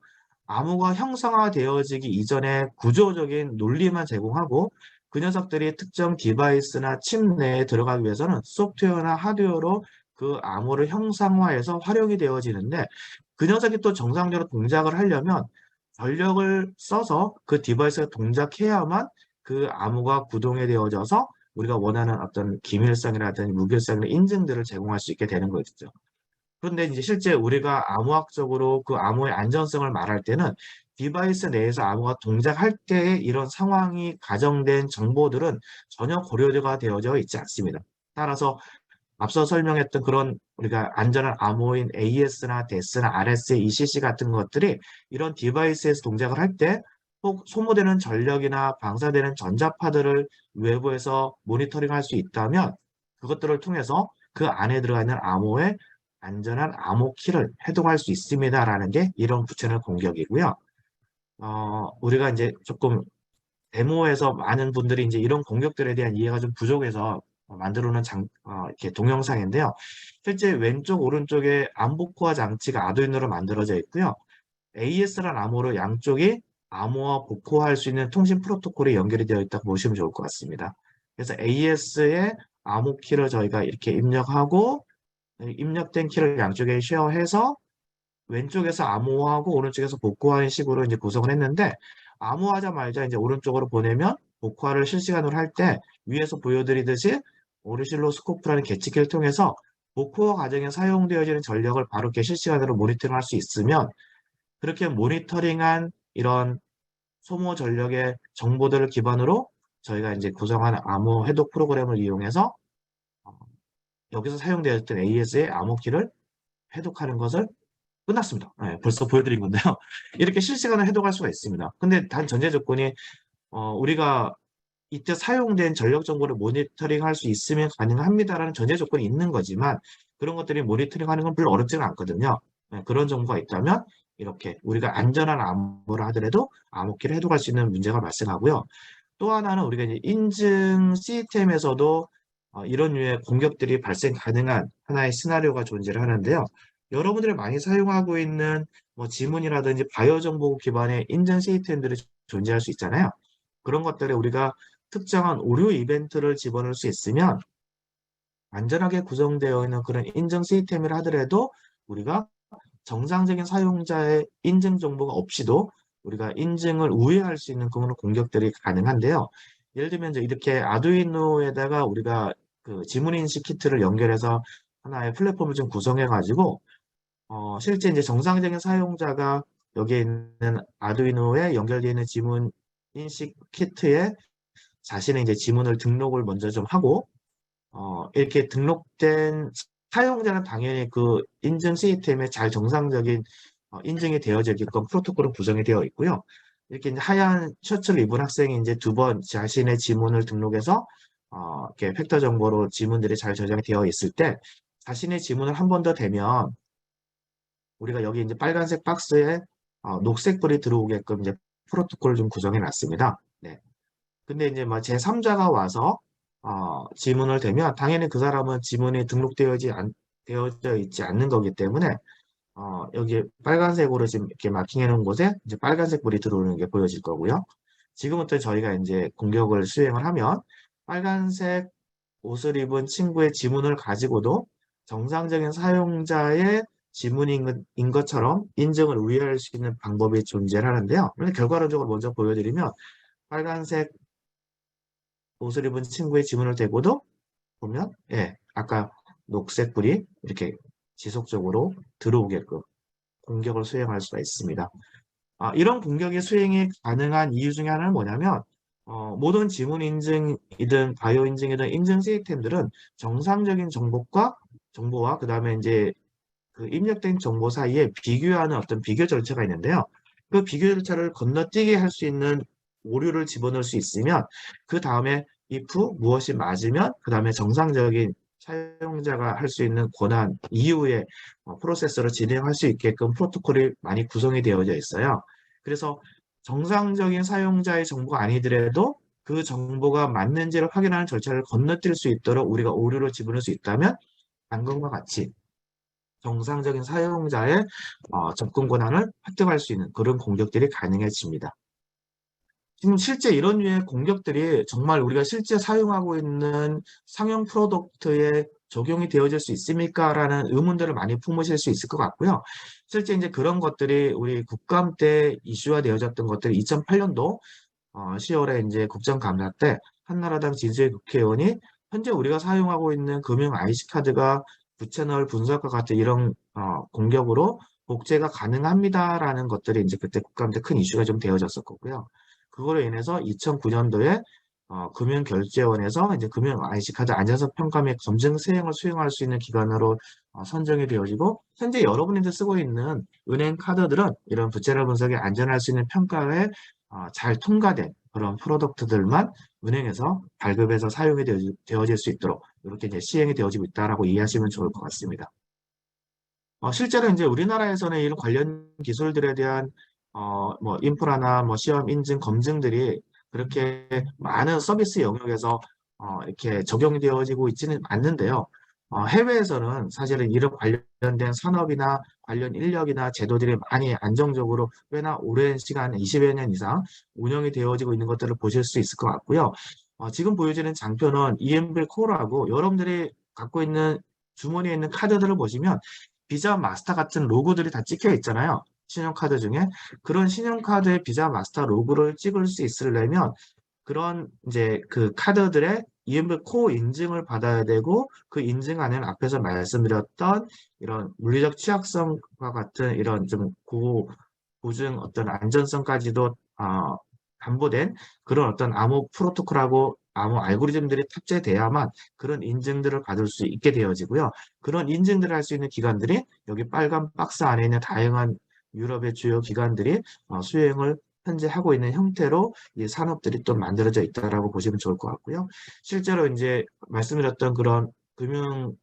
암호가 형상화되어지기 이전에 구조적인 논리만 제공하고 그 녀석들이 특정 디바이스나 칩 내에 들어가기 위해서는 소프트웨어나 하드웨어로 그 암호를 형상화해서 활용이 되어지는데 그 녀석이 또 정상적으로 동작을 하려면 전력을 써서 그 디바이스가 동작해야만 그 암호가 구동이 되어져서 우리가 원하는 어떤 기밀성이라든지 무결성이나 인증들을 제공할 수 있게 되는 거죠. 그런데 이제 실제 우리가 암호학적으로 그 암호의 안전성을 말할 때는 디바이스 내에서 암호가 동작할 때의 이런 상황이 가정된 정보들은 전혀 고려가 되어져 있지 않습니다. 따라서 앞서 설명했던 그런 우리가 안전한 암호인 AS나 DES나 RSA, ECC 같은 것들이 이런 디바이스에서 동작을 할 때 소모되는 전력이나 방사되는 전자파들을 외부에서 모니터링할 수 있다면 그것들을 통해서 그 안에 들어가 있는 암호의 안전한 암호키를 해독할 수 있습니다라는 게 이런 부채널 공격이고요. 우리가 이제 조금 데모에서 많은 분들이 이제 이런 공격들에 대한 이해가 좀 부족해서 만들어 놓은 이렇게 동영상인데요. 실제 왼쪽, 오른쪽에 암복호화 장치가 아두이노로 만들어져 있고요. AS라는 암호로 양쪽이 암호와 복호할 수 있는 통신 프로토콜이 연결이 되어 있다고 보시면 좋을 것 같습니다. 그래서 AS의 암호 키를 저희가 이렇게 입력하고 입력된 키를 양쪽에 쉐어해서 왼쪽에서 암호하고 오른쪽에서 복호하는 식으로 이제 구성을 했는데 암호하자마자 이제 오른쪽으로 보내면 복호를 실시간으로 할 때 위에서 보여드리듯이 오르실로스코프라는 계측기를 통해서 복호 과정에 사용되어지는 전력을 바로 이렇게 실시간으로 모니터링할 수 있으면 그렇게 모니터링한 이런 소모 전력의 정보들을 기반으로 저희가 이제 구성한 암호 해독 프로그램을 이용해서 여기서 사용되었던 AS의 암호키를 해독하는 것을 끝났습니다. 네, 벌써 보여드린 건데요. 이렇게 실시간으로 해독할 수가 있습니다. 근데 단 전제 조건이 우리가 이때 사용된 전력 정보를 모니터링 할 수 있으면 가능합니다라는 전제 조건이 있는 거지만 그런 것들이 모니터링 하는 건 별로 어렵지는 않거든요. 네, 그런 정보가 있다면 이렇게 우리가 안전한 암호를 하더라도 암호키를 해독할 수 있는 문제가 발생하고요. 또 하나는 우리가 이제 인증 시스템에서도 이런 류의 공격들이 발생 가능한 하나의 시나리오가 존재를 하는데요. 여러분들이 많이 사용하고 있는 뭐 지문이라든지 바이오 정보 기반의 인증 시스템들이 존재할 수 있잖아요. 그런 것들에 우리가 특정한 오류 이벤트를 집어넣을 수 있으면 안전하게 구성되어 있는 그런 인증 시스템이라 하더라도 우리가 정상적인 사용자의 인증 정보가 없이도 우리가 인증을 우회할 수 있는 그런 공격들이 가능한데요. 예를 들면 이렇게 아두이노에다가 우리가 그 지문인식 키트를 연결해서 하나의 플랫폼을 좀 구성해 가지고 실제 이제 정상적인 사용자가 여기에 있는 아두이노에 연결되어 있는 지문 인식 키트에 자신의 이제 지문을 등록을 먼저 좀 하고 이렇게 등록된 사용자는 당연히 그 인증 시스템에 잘 정상적인 인증이 되어지게끔 프로토콜은 구성이 되어 있고요. 이렇게 이제 하얀 셔츠를 입은 학생이 이제 두 번 자신의 지문을 등록해서 이렇게 팩터 정보로 지문들이 잘 저장이 되어 있을 때 자신의 지문을 한 번 더 대면 우리가 여기 이제 빨간색 박스에 녹색불이 들어오게끔 이제 프로토콜을 좀 구성해 놨습니다. 네. 근데 이제 뭐 제3자가 와서 지문을 대면 당연히 그 사람은 지문이 되어져 있지 않는 거기 때문에 여기 빨간색으로 지금 이렇게 마킹해 놓은 곳에 이제 빨간색 불이 들어오는 게 보여질 거고요. 지금부터 저희가 이제 공격을 수행을 하면 빨간색 옷을 입은 친구의 지문을 가지고도 정상적인 사용자의 지문인 것처럼 인증을 우회할 수 있는 방법이 존재하는데요. 그런데 결과론적으로 먼저 보여드리면 빨간색 옷을 입은 친구의 지문을 대고도 보면 아까 녹색 불이 이렇게 지속적으로 들어오게끔 공격을 수행할 수가 있습니다. 이런 공격의 수행이 가능한 이유 중에 하나는 뭐냐면 모든 지문 인증이든 바이오 인증이든 인증 시스템들은 정상적인 정보와 그 다음에 이제 그 입력된 정보 사이에 비교하는 어떤 비교 절차가 있는데요. 그 비교 절차를 건너뛰게 할 수 있는 오류를 집어넣을 수 있으면 그 다음에 if 무엇이 맞으면 그 다음에 정상적인 사용자가 할 수 있는 권한 이후에 프로세서를 진행할 수 있게끔 프로토콜이 많이 구성이 되어져 있어요. 그래서 정상적인 사용자의 정보가 아니더라도 그 정보가 맞는지를 확인하는 절차를 건너뛸 수 있도록 우리가 오류를 집어넣을 수 있다면 방금과 같이 정상적인 사용자의 접근 권한을 획득할 수 있는 그런 공격들이 가능해집니다. 지금 실제 이런 류의 공격들이 정말 우리가 실제 사용하고 있는 상용 프로덕트에 적용이 되어질 수 있습니까? 라는 의문들을 많이 품으실 수 있을 것 같고요. 실제 이제 그런 것들이 우리 국감 때 이슈화 되어졌던 것들이 2008년도 10월에 이제 국정감사 때 한나라당 지지의 국회의원이 현재 우리가 사용하고 있는 금융 IC 카드가 부채널 분석과 같은 이런 공격으로 복제가 가능합니다라는 것들이 이제 그때 국감때 큰 이슈가 좀 되어졌을 거고요. 그거로 인해서 2009년도에 금융결제원에서 이제 금융 IC카드 안전성 평가 및 검증 수행을 수행할 수 있는 기관으로 선정이 되어지고 현재 여러분이 쓰고 있는 은행 카드들은 이런 부채널 분석에 안전할 수 있는 평가에 잘 통과된 그런 프로덕트들만 은행에서 발급해서 사용이 되어질 수 있도록 이렇게 이제 시행이 되어지고 있다라고 이해하시면 좋을 것 같습니다. 실제로 이제 우리나라에서는 이런 관련 기술들에 대한 뭐 인프라나 뭐 시험 인증 검증들이 그렇게 많은 서비스 영역에서 이렇게 적용이 되어지고 있지는 않는데요. 해외에서는 사실은 이런 관련된 산업이나 관련 인력이나 제도들이 많이 안정적으로 꽤나 오랜 시간, 20여 년 이상 운영이 되어지고 있는 것들을 보실 수 있을 것 같고요. 지금 보여지는 장표는 EMV 코어라고 여러분들이 갖고 있는 주머니에 있는 카드들을 보시면 비자 마스터 같은 로고들이 다 찍혀 있잖아요. 신용카드 중에. 그런 신용카드의 비자 마스터 로고를 찍을 수 있으려면 그런 이제 그 카드들의 EMV 코어 인증을 받아야 되고 그 인증 안에는 앞에서 말씀드렸던 이런 물리적 취약성과 같은 이런 좀 보증 어떤 안전성까지도 담보된 그런 어떤 암호 프로토콜하고 암호 알고리즘들이 탑재돼야만 그런 인증들을 받을 수 있게 되어지고요. 그런 인증들을 할 수 있는 기관들이 여기 빨간 박스 안에 있는 다양한 유럽의 주요 기관들이 수행을 현재 하고 있는 형태로 이 산업들이 또 만들어져 있다라고 보시면 좋을 것 같고요. 실제로 이제 말씀드렸던 그런 금융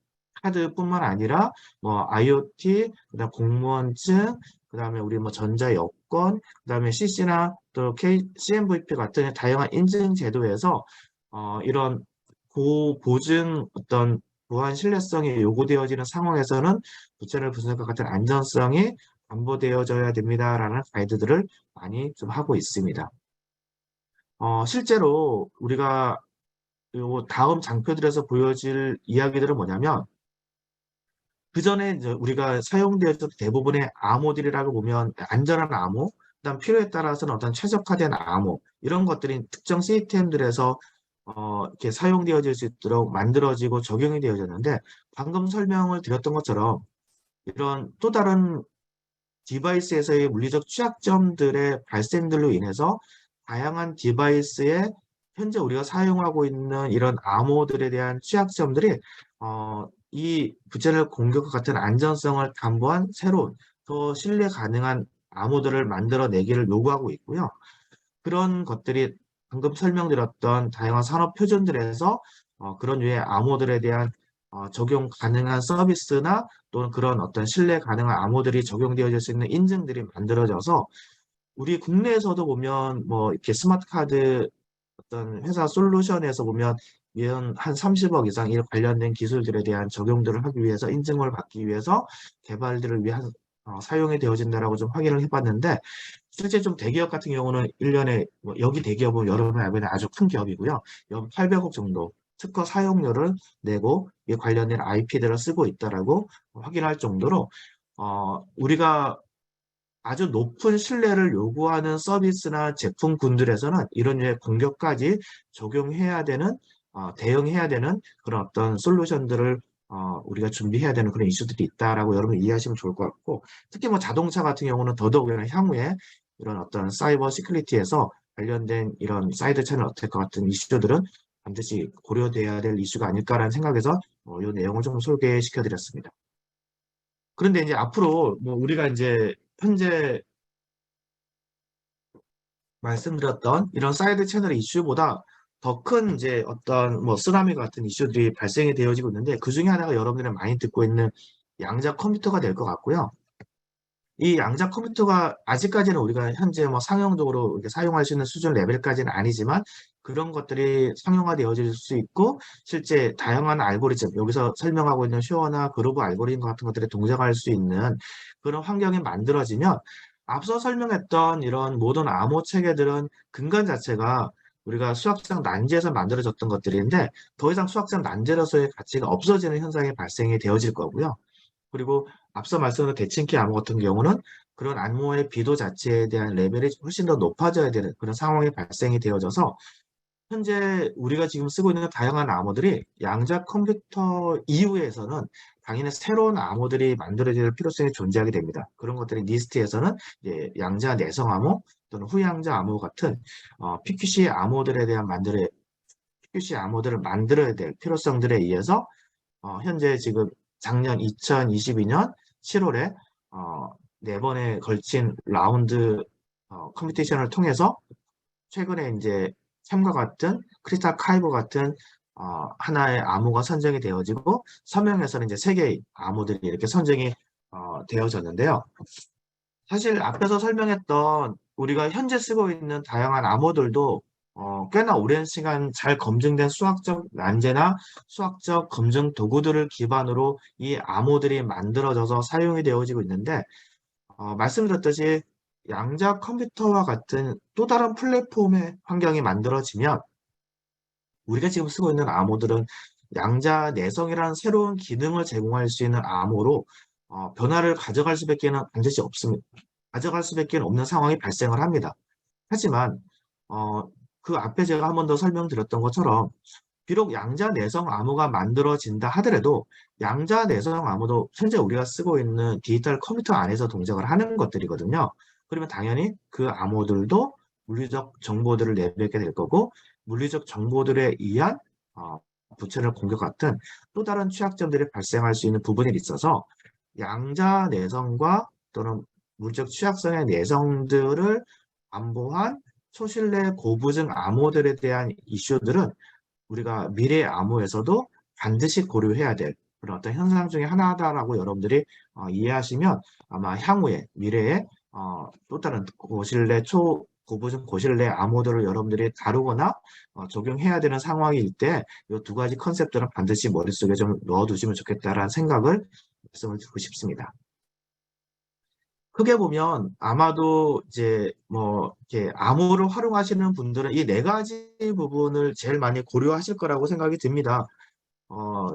카드뿐만 아니라 뭐 IoT, 그다음 공무원증, 그다음에 우리 뭐 전자 여권, 그다음에 CC나 또 CMVP 같은 다양한 인증 제도에서 이런 고보증 어떤 보안 신뢰성이 요구되어지는 상황에서는 부채널 분석과 같은 안전성이 담보되어져야 됩니다라는 가이드들을 많이 좀 하고 있습니다. 실제로 우리가 요 다음 장표들에서 보여질 이야기들은 뭐냐면 그 전에 이제 우리가 사용되었던 대부분의 암호들이라고 보면 안전한 암호, 그다음 필요에 따라서는 어떤 최적화된 암호 이런 것들이 특정 시스템들에서 이렇게 사용되어질 수 있도록 만들어지고 적용이 되어졌는데 방금 설명을 드렸던 것처럼 이런 또 다른 디바이스에서의 물리적 취약점들의 발생들로 인해서 다양한 디바이스에 현재 우리가 사용하고 있는 이런 암호들에 대한 취약점들이 이 부채널 공격과 같은 안전성을 담보한 새로운 더 신뢰 가능한 암호들을 만들어내기를 요구하고 있고요. 그런 것들이 방금 설명드렸던 다양한 산업 표준들에서 그런 류의 암호들에 대한 적용 가능한 서비스나 또는 그런 어떤 신뢰 가능한 암호들이 적용되어질 수 있는 인증들이 만들어져서 우리 국내에서도 보면 뭐 이렇게 스마트 카드 어떤 회사 솔루션에서 보면 이런 한 30억 이상 이 관련된 기술들에 대한 적용들을 하기 위해서 인증을 받기 위해서 개발들을 위한 사용이 되어진다라고 좀 확인을 해봤는데 실제 좀 대기업 같은 경우는 1년에 뭐 여기 대기업은 여러분이 알고 있는 아주 큰 기업이고요. 연 800억 정도 특허 사용료를 내고 이 관련된 IP들을 쓰고 있다라고 확인할 정도로 우리가 아주 높은 신뢰를 요구하는 서비스나 제품군들에서는 이런 류의 공격까지 적용해야 되는 대응해야 되는 그런 어떤 솔루션들을 우리가 준비해야 되는 그런 이슈들이 있다라고 여러분 이해하시면 좋을 것 같고 특히 뭐 자동차 같은 경우는 더더욱이나 향후에 이런 어떤 사이버 시큐리티에서 관련된 이런 사이드 채널 어택과 같은 이슈들은 반드시 고려돼야 될 이슈가 아닐까라는 생각에서 이 내용을 좀 소개시켜 드렸습니다. 그런데 이제 앞으로 뭐 우리가 이제 현재 말씀드렸던 이런 사이드 채널 이슈보다 더 큰 이제 어떤 뭐 쓰나미 같은 이슈들이 발생이 되어지고 있는데 그 중에 하나가 여러분들이 많이 듣고 있는 양자 컴퓨터가 될 것 같고요. 이 양자 컴퓨터가 아직까지는 우리가 현재 뭐 상용적으로 이렇게 사용할 수 있는 수준 레벨까지는 아니지만 그런 것들이 상용화되어질 수 있고 실제 다양한 알고리즘 여기서 설명하고 있는 슈어나 그루브 알고리즘 같은 것들이 동작할 수 있는 그런 환경이 만들어지면 앞서 설명했던 이런 모든 암호 체계들은 근간 자체가 우리가 수학상 난제에서 만들어졌던 것들인데 더 이상 수학상 난제로서의 가치가 없어지는 현상이 발생이 되어질 거고요. 그리고 앞서 말씀드린 대칭키 암호 같은 경우는 그런 암호의 비도 자체에 대한 레벨이 훨씬 더 높아져야 되는 그런 상황이 발생이 되어져서 현재 우리가 지금 쓰고 있는 다양한 암호들이 양자 컴퓨터 이후에서는 당연히 새로운 암호들이 만들어질 필요성이 존재하게 됩니다. 그런 것들이 니스트에서는 이제 양자 내성 암호 또는 후양자 암호 같은 PQC 암호들에 대한 PQC 암호들을 만들어야 될 필요성들에 의해서 현재 지금 작년 2022년 7월에 네 번에 걸친 라운드 컴피티션을 통해서 최근에 이제 샘과 같은 크리스탈 카이버 같은 하나의 암호가 선정이 되어지고 서명에서는 이제 세 개의 암호들이 이렇게 선정이 되어졌는데요. 사실 앞에서 설명했던 우리가 현재 쓰고 있는 다양한 암호들도 꽤나 오랜 시간 잘 검증된 수학적 난제나 수학적 검증 도구들을 기반으로 이 암호들이 만들어져서 사용이 되어지고 있는데 말씀드렸듯이 양자 컴퓨터와 같은 또 다른 플랫폼의 환경이 만들어지면 우리가 지금 쓰고 있는 암호들은 양자 내성이라는 새로운 기능을 제공할 수 있는 암호로 변화를 가져갈 수밖에는 반드시 없습니다. 가져갈 수밖에 없는 상황이 발생을 합니다. 하지만 그 앞에 제가 한 번 더 설명드렸던 것처럼 비록 양자 내성 암호가 만들어진다 하더라도 양자 내성 암호도 현재 우리가 쓰고 있는 디지털 컴퓨터 안에서 동작을 하는 것들이거든요. 그러면 당연히 그 암호들도 물리적 정보들을 내뱉게 될 거고 물리적 정보들에 의한 부채를 공격 같은 또 다른 취약점들이 발생할 수 있는 부분이 있어서 양자 내성과 또는 물적 취약성의 내성들을 안보한 초신뢰 고부증 암호들에 대한 이슈들은 우리가 미래 암호에서도 반드시 고려해야 될 그런 어떤 현상 중에 하나다라고 여러분들이 이해하시면 아마 향후에 미래에 또 다른 고신뢰 고부증 고신뢰 암호들을 여러분들이 다루거나 적용해야 되는 상황일 때 이 두 가지 컨셉들은 반드시 머릿속에 좀 넣어두시면 좋겠다라는 생각을 말씀을 드리고 싶습니다. 크게 보면 아마도 이제 뭐 이렇게 암호를 활용하시는 분들은 이 네 가지 부분을 제일 많이 고려하실 거라고 생각이 듭니다.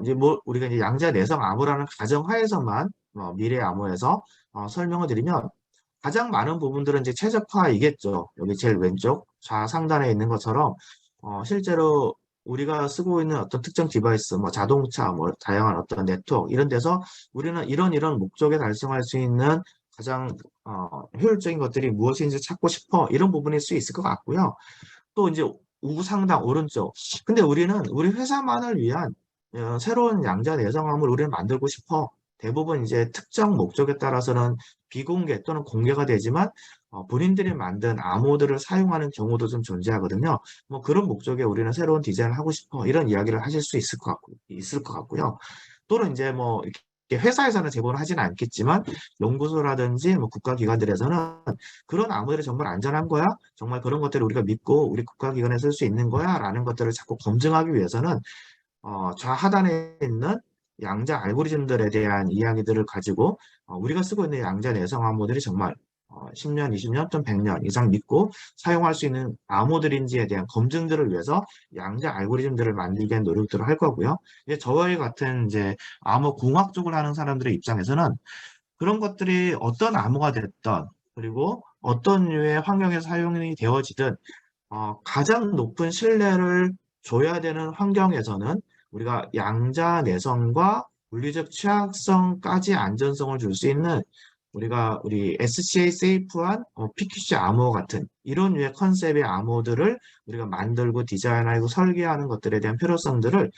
이제 뭐 우리가 이제 양자 내성 암호라는 가정하에서만 미래 암호에서 설명을 드리면 가장 많은 부분들은 이제 최적화이겠죠. 여기 제일 왼쪽 좌상단에 있는 것처럼 실제로 우리가 쓰고 있는 어떤 특정 디바이스, 뭐 자동차, 뭐 다양한 어떤 네트워크 이런 데서 우리는 이런 목적에 달성할 수 있는 가장 효율적인 것들이 무엇인지 찾고 싶어 이런 부분일 수 있을 것 같고요. 또 이제 우상당 오른쪽. 근데 우리는 우리 회사만을 위한 새로운 양자 내성함을 우리는 만들고 싶어. 대부분 이제 특정 목적에 따라서는 비공개 또는 공개가 되지만 본인들이 만든 암호들을 사용하는 경우도 좀 존재하거든요. 뭐 그런 목적에 우리는 새로운 디자인을 하고 싶어. 이런 이야기를 하실 수 있을 것 같고요. 또는 이제 뭐 이렇게 회사에서는 제보를 하지는 않겠지만 연구소라든지 뭐 국가기관들에서는 그런 암호들이 정말 안전한 거야? 정말 그런 것들을 우리가 믿고 우리 국가기관에 쓸 수 있는 거야? 라는 것들을 자꾸 검증하기 위해서는 좌하단에 있는 양자 알고리즘들에 대한 이야기들을 가지고 우리가 쓰고 있는 양자 내성 암호들이 정말 10년, 20년, 좀 100년 이상 믿고 사용할 수 있는 암호들인지에 대한 검증들을 위해서 양자 알고리즘들을 만들기 위한 노력들을 할 거고요. 이제 저희 같은 이제 암호 공학 쪽을 하는 사람들의 입장에서는 그런 것들이 어떤 암호가 됐던 그리고 어떤 류의 환경에서 사용이 되어지든 가장 높은 신뢰를 줘야 되는 환경에서는 우리가 양자 내성과 물리적 취약성까지 안전성을 줄 수 있는 우리 SCA 세이프한 PQC 암호 같은 이런 류의 컨셉의 암호들을 우리가 만들고 디자인하고 설계하는 것들에 대한 필요성들을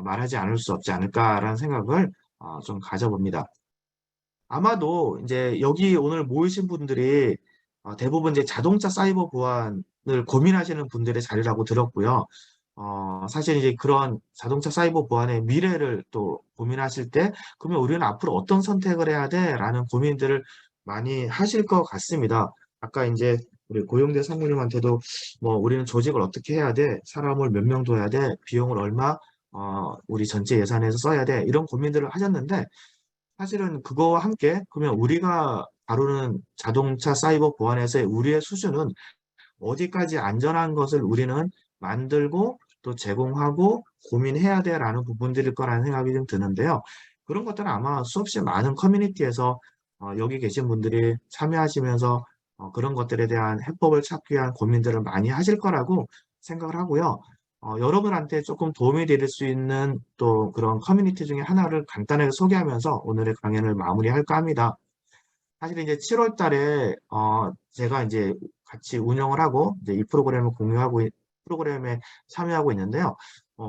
말하지 않을 수 없지 않을까라는 생각을 좀 가져봅니다. 아마도 이제 여기 오늘 모이신 분들이 대부분 이제 자동차 사이버 보안을 고민하시는 분들의 자리라고 들었고요. 사실 이제 그런 자동차 사이버 보안의 미래를 또 고민하실 때, 그러면 우리는 앞으로 어떤 선택을 해야 돼? 라는 고민들을 많이 하실 것 같습니다. 아까 이제 우리 고용대 상무님한테도 뭐 우리는 조직을 어떻게 해야 돼? 사람을 몇 명 둬야 돼? 비용을 얼마? 우리 전체 예산에서 써야 돼? 이런 고민들을 하셨는데, 사실은 그거와 함께 그러면 우리가 다루는 자동차 사이버 보안에서의 우리의 수준은 어디까지 안전한 것을 우리는 만들고 또 제공하고 고민해야 돼라는 부분들일 거라는 생각이 좀 드는데요. 그런 것들은 아마 수없이 많은 커뮤니티에서 여기 계신 분들이 참여하시면서 그런 것들에 대한 해법을 찾기 위한 고민들을 많이 하실 거라고 생각을 하고요. 여러분한테 조금 도움이 될 수 있는 또 그런 커뮤니티 중에 하나를 간단하게 소개하면서 오늘의 강연을 마무리할까 합니다. 사실 이제 7월 달에 제가 이제 같이 운영을 하고 이제 이 프로그램을 프로그램에 참여하고 있는데요.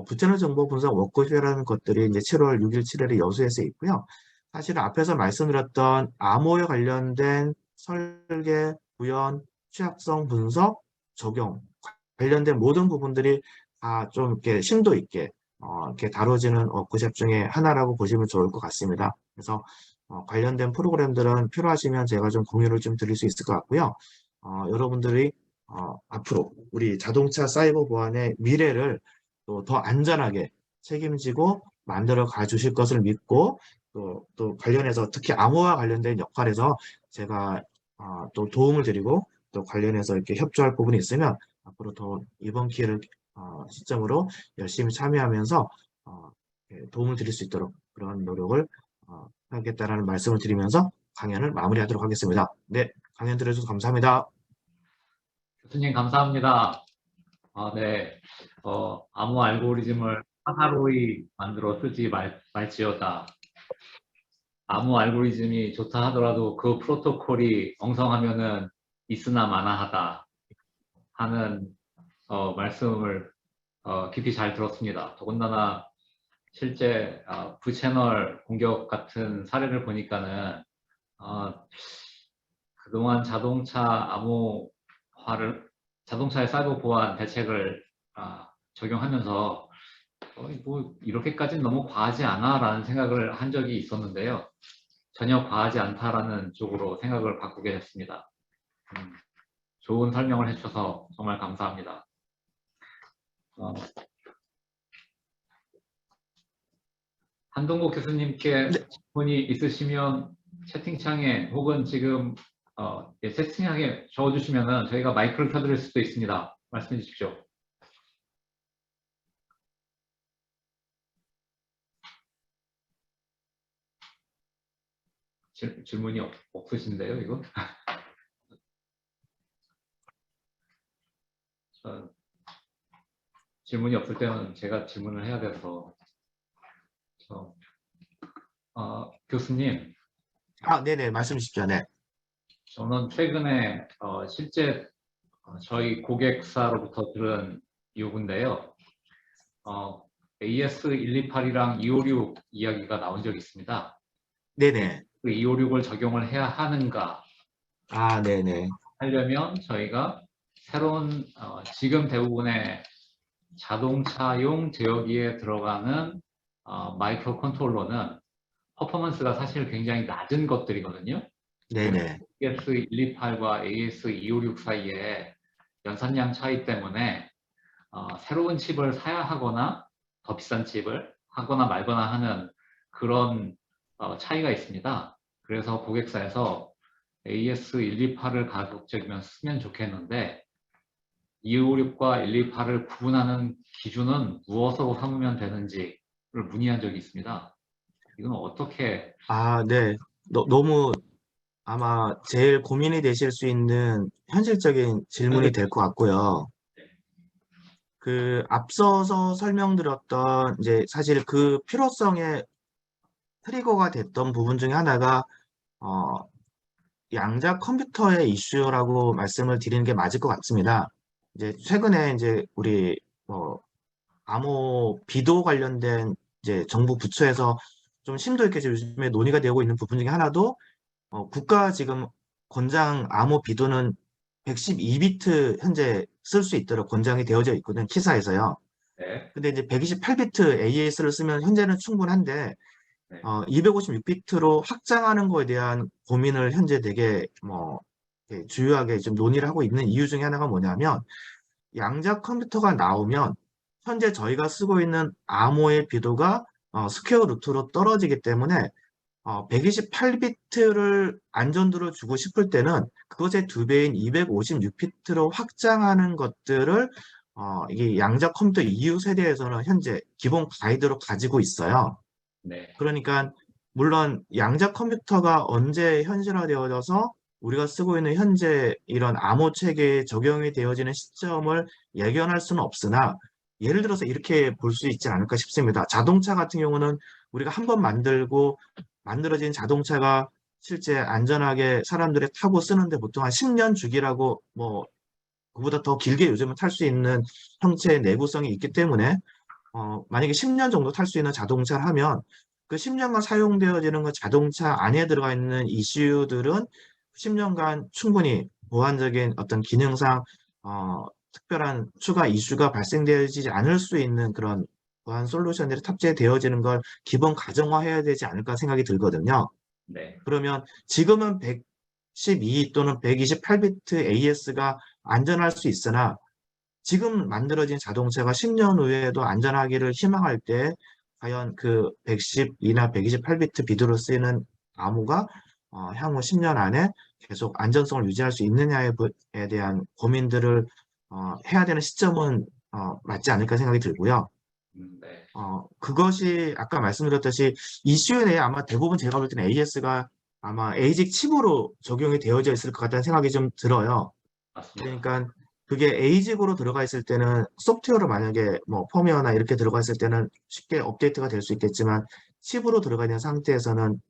부채널 정보 분석 워크숍이라는 것들이 이제 7월 6일, 7일에 여수에서 있고요. 사실 앞에서 말씀드렸던 암호에 관련된 설계, 구현, 취약성 분석, 적용 관련된 모든 부분들이 다 좀 이렇게 심도 있게 이렇게 다뤄지는 워크숍 중에 하나라고 보시면 좋을 것 같습니다. 그래서 관련된 프로그램들은 필요하시면 제가 좀 공유를 좀 드릴 수 있을 것 같고요. 여러분들이 앞으로 우리 자동차 사이버 보안의 미래를 또 더 안전하게 책임지고 만들어 가주실 것을 믿고 또 관련해서 특히 암호와 관련된 역할에서 제가 또 도움을 드리고 또 관련해서 이렇게 협조할 부분이 있으면 앞으로 더 이번 기회를 시점으로 열심히 참여하면서 도움을 드릴 수 있도록 그런 노력을 하겠다라는 말씀을 드리면서 강연을 마무리하도록 하겠습니다. 네, 강연 들어주셔서 감사합니다. 교수님 감사합니다. 네. 암호 알고리즘을 하나로이 만들어 쓰지 말지어다. 암호 알고리즘이 좋다 하더라도 그 프로토콜이 엉성하면은 있으나 마나하다 하는 말씀을 깊이 잘 들었습니다. 더군다나 실제 부채널 공격 같은 사례를 보니까는 그동안 자동차의 사이버 보안 대책을 적용하면서 뭐 이렇게까지는 너무 과하지 않아라는 생각을 한 적이 있었는데요. 전혀 과하지 않다라는 쪽으로 생각을 바꾸게 됐습니다. 좋은 설명을 해주셔서 정말 감사합니다. 한동국 교수님께 네. 질문이 있으시면 채팅창에 혹은 지금 채팅창에 적어주시면 저희가 마이크를 켜드릴 수도 있습니다. 말씀해 주십시오. 질문이 없으신데요, 이거? 질문이 없을 때는 제가 질문을 해야 돼서. 교수님. 네네, 말씀 주십시오. 네. 저는 최근에 실제 저희 고객사로부터 들은 요구인데요. AS128이랑 256 이야기가 나온 적이 있습니다. 네네. 그 256을 적용을 해야 하는가 네네. 하려면 저희가 새로운 지금 대부분의 자동차용 제어기에 들어가는 마이크로 컨트롤러는 퍼포먼스가 사실 굉장히 낮은 것들이거든요. 네네. AS128과 AS256 사이에 연산량 차이 때문에 새로운 칩을 사야 하거나 더 비싼 칩을 하거나 말거나 하는 그런 차이가 있습니다. 그래서 고객사에서 AS128을 가급적이면 쓰면 좋겠는데 256과 128을 구분하는 기준은 무엇으로 삼으면 되는지를 문의한 적이 있습니다. 이건 어떻게? 네. 너무 아마 제일 고민이 되실 수 있는 현실적인 질문이 될 것 같고요. 그 앞서서 설명드렸던 이제 사실 그 필요성의 트리거가 됐던 부분 중에 하나가 어, 양자 컴퓨터의 이슈라고 말씀을 드리는 게 맞을 것 같습니다. 이제 최근에 이제 우리 암호 비도 관련된 이제 정부 부처에서 좀 심도 있게 요즘에 논의가 되고 있는 부분 중에 하나도 국가 지금 권장 암호 비도는 112비트 현재 쓸 수 있도록 권장이 되어져 있거든, 키사에서요. 네, 근데 이제 128비트 AES를 쓰면 현재는 충분한데 네, 256비트로 확장하는 거에 대한 고민을 현재 되게 이렇게 주요하게 좀 논의를 하고 있는 이유 중에 하나가 뭐냐면 양자 컴퓨터가 나오면 현재 저희가 쓰고 있는 암호의 비도가 스퀘어 루트로 떨어지기 때문에 128비트를 안전도를 주고 싶을 때는 그것의 두 배인 256비트로 확장하는 것들을 이게 양자 컴퓨터 이후 세대에서는 현재 기본 가이드로 가지고 있어요. 네. 그러니까 물론 양자 컴퓨터가 언제 현실화되어져서 우리가 쓰고 있는 현재 이런 암호 체계에 적용이 되어지는 시점을 예견할 수는 없으나 예를 들어서 이렇게 볼 수 있지 않을까 싶습니다. 자동차 같은 경우는 우리가 한 번 만들어진 자동차가 실제 안전하게 사람들이 타고 쓰는데 보통 한 10년 주기라고 뭐 그보다 더 길게 요즘은 탈 수 있는 형체의 내구성이 있기 때문에 만약에 10년 정도 탈 수 있는 자동차를 하면 그 10년간 사용되어지는 그 자동차 안에 들어가 있는 이슈들은 10년간 충분히 보완적인 어떤 기능상 특별한 추가 이슈가 발생되지 않을 수 있는 그런 보안 솔루션들이 탑재되어지는 걸 기본 가정화해야 되지 않을까 생각이 들거든요. 네. 그러면 지금은 112 또는 128비트 AS가 안전할 수 있으나 지금 만들어진 자동차가 10년 후에도 안전하기를 희망할 때 과연 그 112나 128비트 비트로 쓰이는 암호가 향후 10년 안에 계속 안전성을 유지할 수 있느냐에 대한 고민들을 해야 되는 시점은 맞지 않을까 생각이 들고요. 네. 그것이 아까 말씀드렸듯이 이슈에 대해 아마 대부분 제가 볼 때는 AS가 아마 에이직 칩으로 적용이 되어져 있을 것 같다는 생각이 좀 들어요. 맞습니다. 그러니까 그게 에이직으로 들어가 있을 때는 소프트웨어로 만약에 뭐 펌웨어나 이렇게 들어가 있을 때는 쉽게 업데이트가 될 수 있겠지만 칩으로 들어가 있는 상태에서는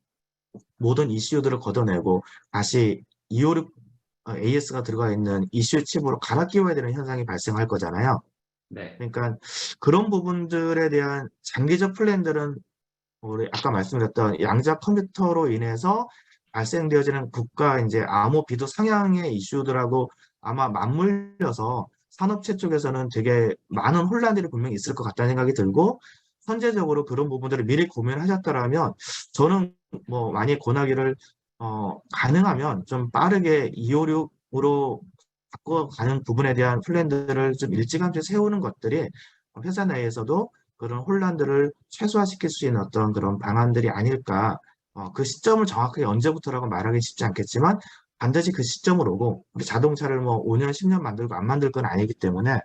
모든 이슈들을 걷어내고 다시 256 AS가 들어가 있는 이슈 칩으로 갈아 끼워야 되는 현상이 발생할 거잖아요. 네. 그러니까 그런 부분들에 대한 장기적 플랜들은 우리 아까 말씀드렸던 양자 컴퓨터로 인해서 발생되어지는 국가 이제 암호 비도 상향의 이슈들하고 아마 맞물려서 산업체 쪽에서는 되게 많은 혼란들이 분명히 있을 것 같다는 생각이 들고 현재적으로 그런 부분들을 미리 고민하셨더라면 저는 뭐 만약 권하기를 가능하면 좀 빠르게 256으로 바꿔가는 부분에 대한 플랜들을 좀 일찌감치 세우는 것들이 회사 내에서도 그런 혼란들을 최소화시킬 수 있는 어떤 그런 방안들이 아닐까. 그 시점을 정확하게 언제부터라고 말하기 쉽지 않겠지만 반드시 그 시점을 오고 우리 자동차를 뭐 5년, 10년 만들고 안 만들 건 아니기 때문에 네.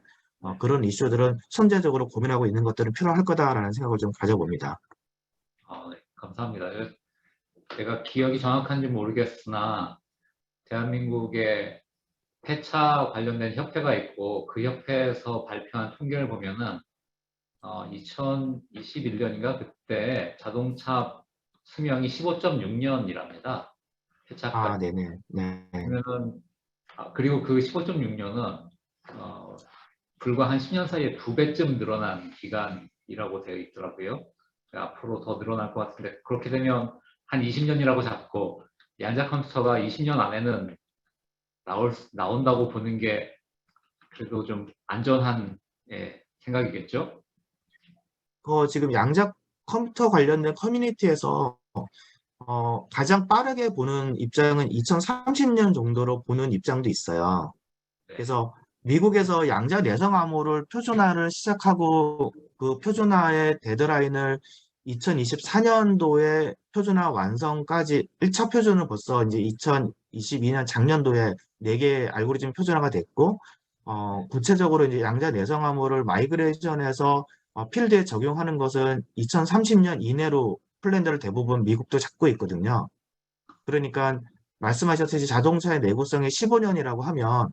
그런 이슈들은 선제적으로 고민하고 있는 것들은 필요할 거다라는 생각을 좀 가져봅니다. 네. 감사합니다. 제가 기억이 정확한지 모르겠으나 대한민국의 폐차 관련된 협회가 있고 그 협회에서 발표한 통계를 보면은 2021년인가 그때 자동차 수명이 15.6년이랍니다. 폐차까지. 네네. 네. 그러면은 그리고 그 15.6년은 불과 한 10년 사이에 2배쯤 늘어난 기간이라고 되어 있더라고요. 앞으로 더 늘어날 것 같은데 그렇게 되면 한 20년이라고 잡고 양자 컴퓨터가 20년 안에는 나온다고 보는 게 그래도 좀 안전한 생각이겠죠? 지금 양자 컴퓨터 관련된 커뮤니티에서 가장 빠르게 보는 입장은 2030년 정도로 보는 입장도 있어요. 네. 그래서 미국에서 양자 내성 암호를 표준화를 시작하고 그 표준화의 데드라인을 2024년도에 표준화 완성까지 1차 표준을 벌써 이제 2022년 작년도에 4개 알고리즘 표준화가 됐고 구체적으로 이제 양자 내성 암호를 마이그레이션해서 필드에 적용하는 것은 2030년 이내로 플랜들을 대부분 미국도 잡고 있거든요. 그러니까 말씀하셨듯이 자동차의 내구성이 15년이라고 하면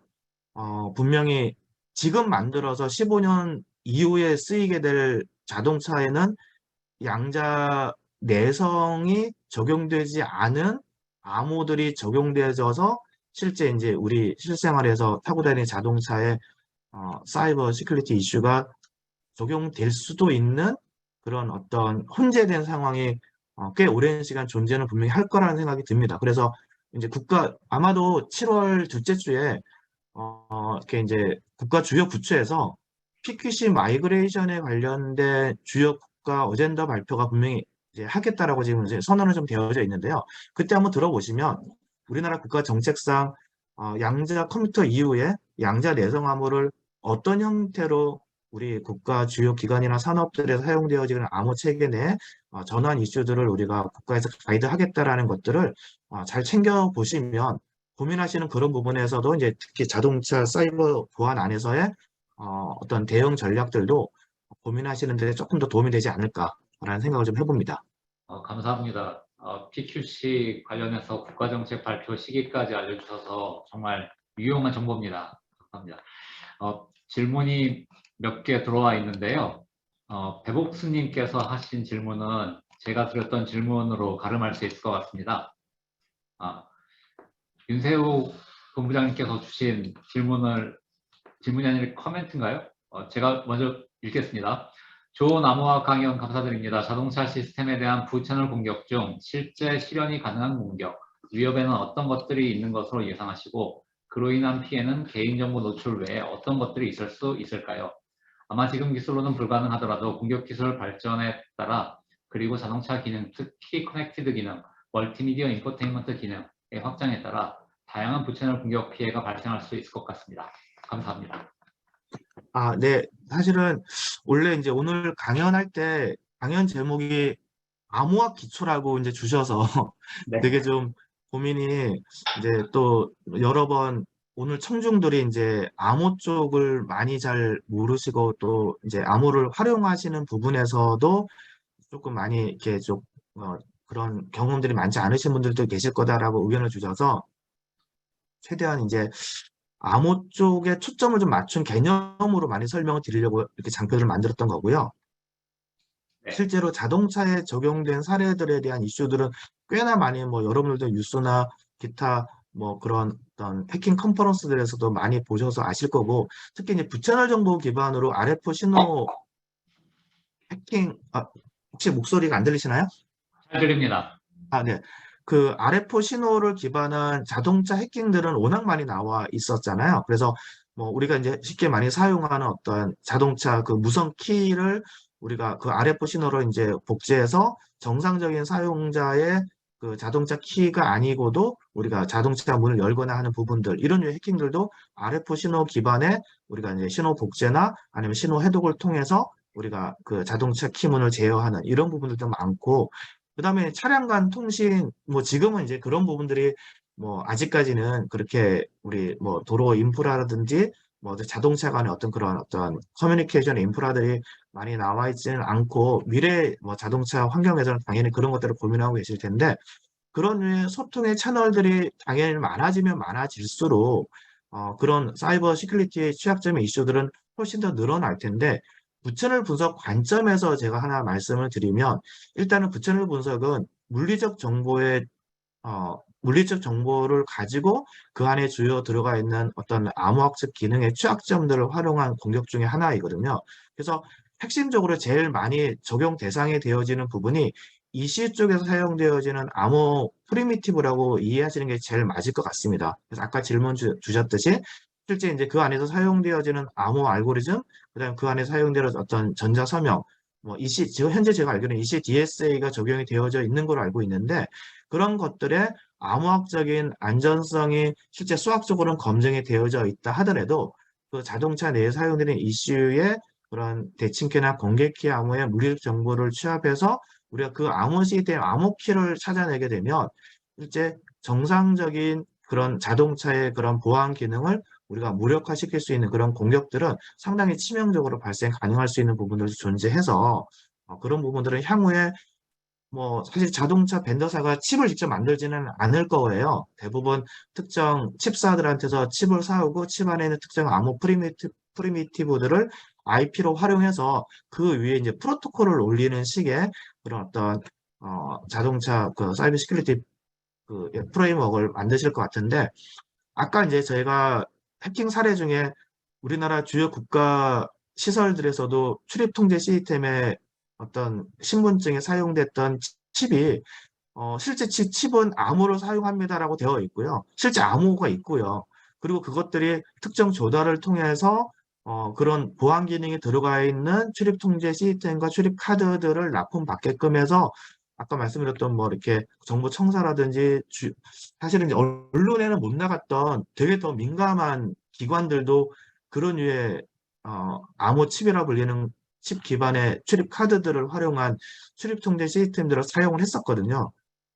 분명히 지금 만들어서 15년 이후에 쓰이게 될 자동차에는 양자 내성이 적용되지 않은 암호들이 적용되어져서 실제 이제 우리 실생활에서 타고 다니는 자동차에 사이버 시큐리티 이슈가 적용될 수도 있는 그런 어떤 혼재된 상황이 꽤 오랜 시간 존재는 분명히 할 거라는 생각이 듭니다. 그래서 이제 아마도 7월 둘째 주에 이렇게 이제 국가 주요 부처에서 PQC 마이그레이션에 관련된 주요 국가 어젠다 발표가 분명히 이제 하겠다라고 지금 이제 선언은 좀 되어져 있는데요. 그때 한번 들어보시면 우리나라 국가 정책상 양자 컴퓨터 이후에 양자 내성 암호를 어떤 형태로 우리 국가 주요 기관이나 산업들에 사용되어지는 암호 체계 내 전환 이슈들을 우리가 국가에서 가이드하겠다라는 것들을 잘 챙겨 보시면 고민하시는 그런 부분에서도 이제 특히 자동차 사이버 보안 안에서의 어떤 대응 전략들도 고민하시는 데 조금 더 도움이 되지 않을까라는 생각을 좀 해봅니다. 감사합니다. PQC 관련해서 국가정책 발표 시기까지 알려주셔서 정말 유용한 정보입니다. 감사합니다. 질문이 몇 개 들어와 있는데요. 배복수님께서 하신 질문은 제가 드렸던 질문으로 가름할 수 있을 것 같습니다. 아, 윤세호 본부장님께서 주신 질문이 아니라 커멘트인가요? 제가 먼저 읽겠습니다. 좋은 암호화 강연 감사드립니다. 자동차 시스템에 대한 부채널 공격 중 실제 실현이 가능한 공격, 위협에는 어떤 것들이 있는 것으로 예상하시고 그로 인한 피해는 개인정보 노출 외에 어떤 것들이 있을 수 있을까요? 아마 지금 기술로는 불가능하더라도 공격 기술 발전에 따라 그리고 자동차 기능, 특히 커넥티드 기능, 멀티미디어 인포테인먼트 기능의 확장에 따라 다양한 부채널 공격 피해가 발생할 수 있을 것 같습니다. 감사합니다. 네. 사실은 원래 이제 오늘 강연할 때 강연 제목이 암호학 기초라고 이제 주셔서 네. 되게 좀 고민이 이제 또 여러 번 오늘 청중들이 이제 암호 쪽을 많이 잘 모르시고 또 이제 암호를 활용하시는 부분에서도 조금 많이 이렇게 좀 그런 경험들이 많지 않으신 분들도 계실 거다라고 의견을 주셔서 최대한 이제 암호 쪽에 초점을 좀 맞춘 개념으로 많이 설명을 드리려고 이렇게 장표를 만들었던 거고요. 네. 실제로 자동차에 적용된 사례들에 대한 이슈들은 꽤나 많이 뭐 여러분들도 뉴스나 기타 뭐 그런 어떤 해킹 컨퍼런스들에서도 많이 보셔서 아실 거고, 특히 이제 부채널 정보 기반으로 RF 신호 해킹, 혹시 목소리가 안 들리시나요? 잘 들립니다. 네. 그 RF 신호를 기반한 자동차 해킹들은 워낙 많이 나와 있었잖아요. 그래서 뭐 우리가 이제 쉽게 많이 사용하는 어떤 자동차 그 무선 키를 우리가 그 RF 신호로 이제 복제해서 정상적인 사용자의 그 자동차 키가 아니고도 우리가 자동차 문을 열거나 하는 부분들, 이런 류의 해킹들도 RF 신호 기반의 우리가 이제 신호 복제나 아니면 신호 해독을 통해서 우리가 그 자동차 키문을 제어하는 이런 부분들도 많고, 그다음에 차량 간 통신, 뭐 지금은 이제 그런 부분들이 뭐 아직까지는 그렇게 우리 뭐 도로 인프라라든지 뭐 자동차 간의 어떤 그런 어떤 커뮤니케이션 인프라들이 많이 나와 있지는 않고, 미래 뭐 자동차 환경에서는 당연히 그런 것들을 고민하고 계실 텐데, 그런 류의 소통의 채널들이 당연히 많아지면 많아질수록 그런 사이버 시큐리티의 취약점의 이슈들은 훨씬 더 늘어날 텐데, 부채널 분석 관점에서 제가 하나 말씀을 드리면, 일단은 부채널 분석은 물리적 정보를 가지고 그 안에 주요 들어가 있는 어떤 암호학적 기능의 취약점들을 활용한 공격 중에 하나이거든요. 그래서 핵심적으로 제일 많이 적용 대상이 되어지는 부분이 EC 쪽에서 사용되어지는 암호 프리미티브라고 이해하시는 게 제일 맞을 것 같습니다. 그래서 아까 질문 주셨듯이 실제 이제 그 안에서 사용되어지는 암호 알고리즘, 그다음 그 안에 사용되는 어떤 전자 서명, 뭐 지금 현재 제가 알기로는 EC DSA가 적용이 되어져 있는 걸로 알고 있는데, 그런 것들의 암호학적인 안전성이 실제 수학적으로는 검증이 되어져 있다 하더라도 그 자동차 내에 사용되는 이슈의 그런 대칭키나 공개키 암호의 물리적 정보를 취합해서 우리가 그 암호 시스템 암호키를 찾아내게 되면 실제 정상적인 그런 자동차의 그런 보안 기능을 우리가 무력화시킬 수 있는 그런 공격들은 상당히 치명적으로 발생 가능할 수 있는 부분들이 존재해서 그런 부분들은 향후에 뭐 사실 자동차 벤더사가 칩을 직접 만들지는 않을 거예요. 대부분 특정 칩사들한테서 칩을 사오고 칩 안에 있는 특정 암호 프리미티브들을 IP로 활용해서 그 위에 이제 프로토콜을 올리는 식의 그런 어떤 자동차 그 사이버 시큐리티 그 프레임워크를 만드실 것 같은데, 아까 이제 저희가 해킹 사례 중에 우리나라 주요 국가 시설들에서도 출입 통제 시스템에 어떤 신분증에 사용됐던 칩이 실제 칩은 암호를 사용합니다라고 되어 있고요. 실제 암호가 있고요. 그리고 그것들이 특정 조달을 통해서 그런 보안 기능이 들어가 있는 출입 통제 시스템과 출입 카드들을 납품받게끔 해서 아까 말씀드렸던 뭐 이렇게 정보 청사라든지 사실은 이제 언론에는 못 나갔던 되게 더 민감한 기관들도 그런 류의 암호 칩이라 불리는 칩 기반의 출입 카드들을 활용한 출입 통제 시스템들을 사용을 했었거든요.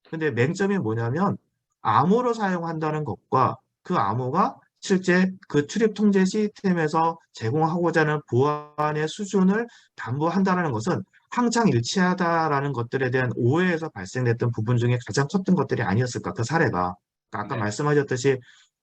근데 맹점이 뭐냐면 암호로 사용한다는 것과 그 암호가 실제 그 출입 통제 시스템에서 제공하고자 하는 보안의 수준을 담보한다는 것은 항상 일치하다라는 것들에 대한 오해에서 발생됐던 부분 중에 가장 컸던 것들이 아니었을까, 그 사례가. 그러니까 아까 네. 말씀하셨듯이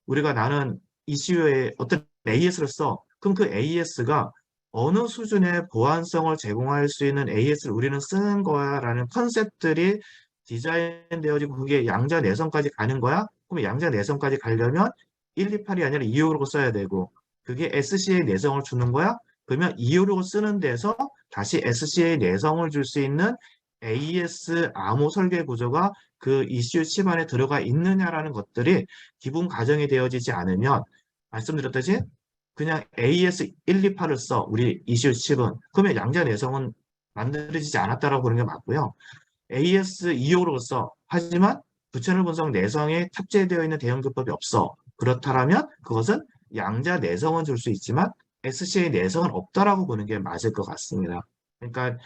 우리가 나는 ECU에 어떤 AS를 써. 그럼 그 AS가 어느 수준의 보안성을 제공할 수 있는 AS를 우리는 쓰는 거야라는 컨셉들이 디자인되어지고 그게 양자 내성까지 가는 거야? 그럼 양자 내성까지 가려면 128이 아니라 256을 써야 되고 그게 SCA 내성을 주는 거야? 그러면 256을 쓰는 데서 다시 SCA 내성을 줄 수 있는 AES 암호 설계 구조가 그 이슈 칩 안에 들어가 있느냐라는 것들이 기본 가정이 되어지지 않으면 말씀드렸듯이 그냥 AES 128을 써 우리 이슈 칩은 그러면 양자 내성은 만들어지지 않았다라고 보는 게 맞고요. AES 256을 써 하지만 부채널 분석 내성에 탑재되어 있는 대응기법이 없어. 그렇다면 그것은 양자 내성은 줄 수 있지만 SCA 내성은 없다라고 보는 게 맞을 것 같습니다. 그러니까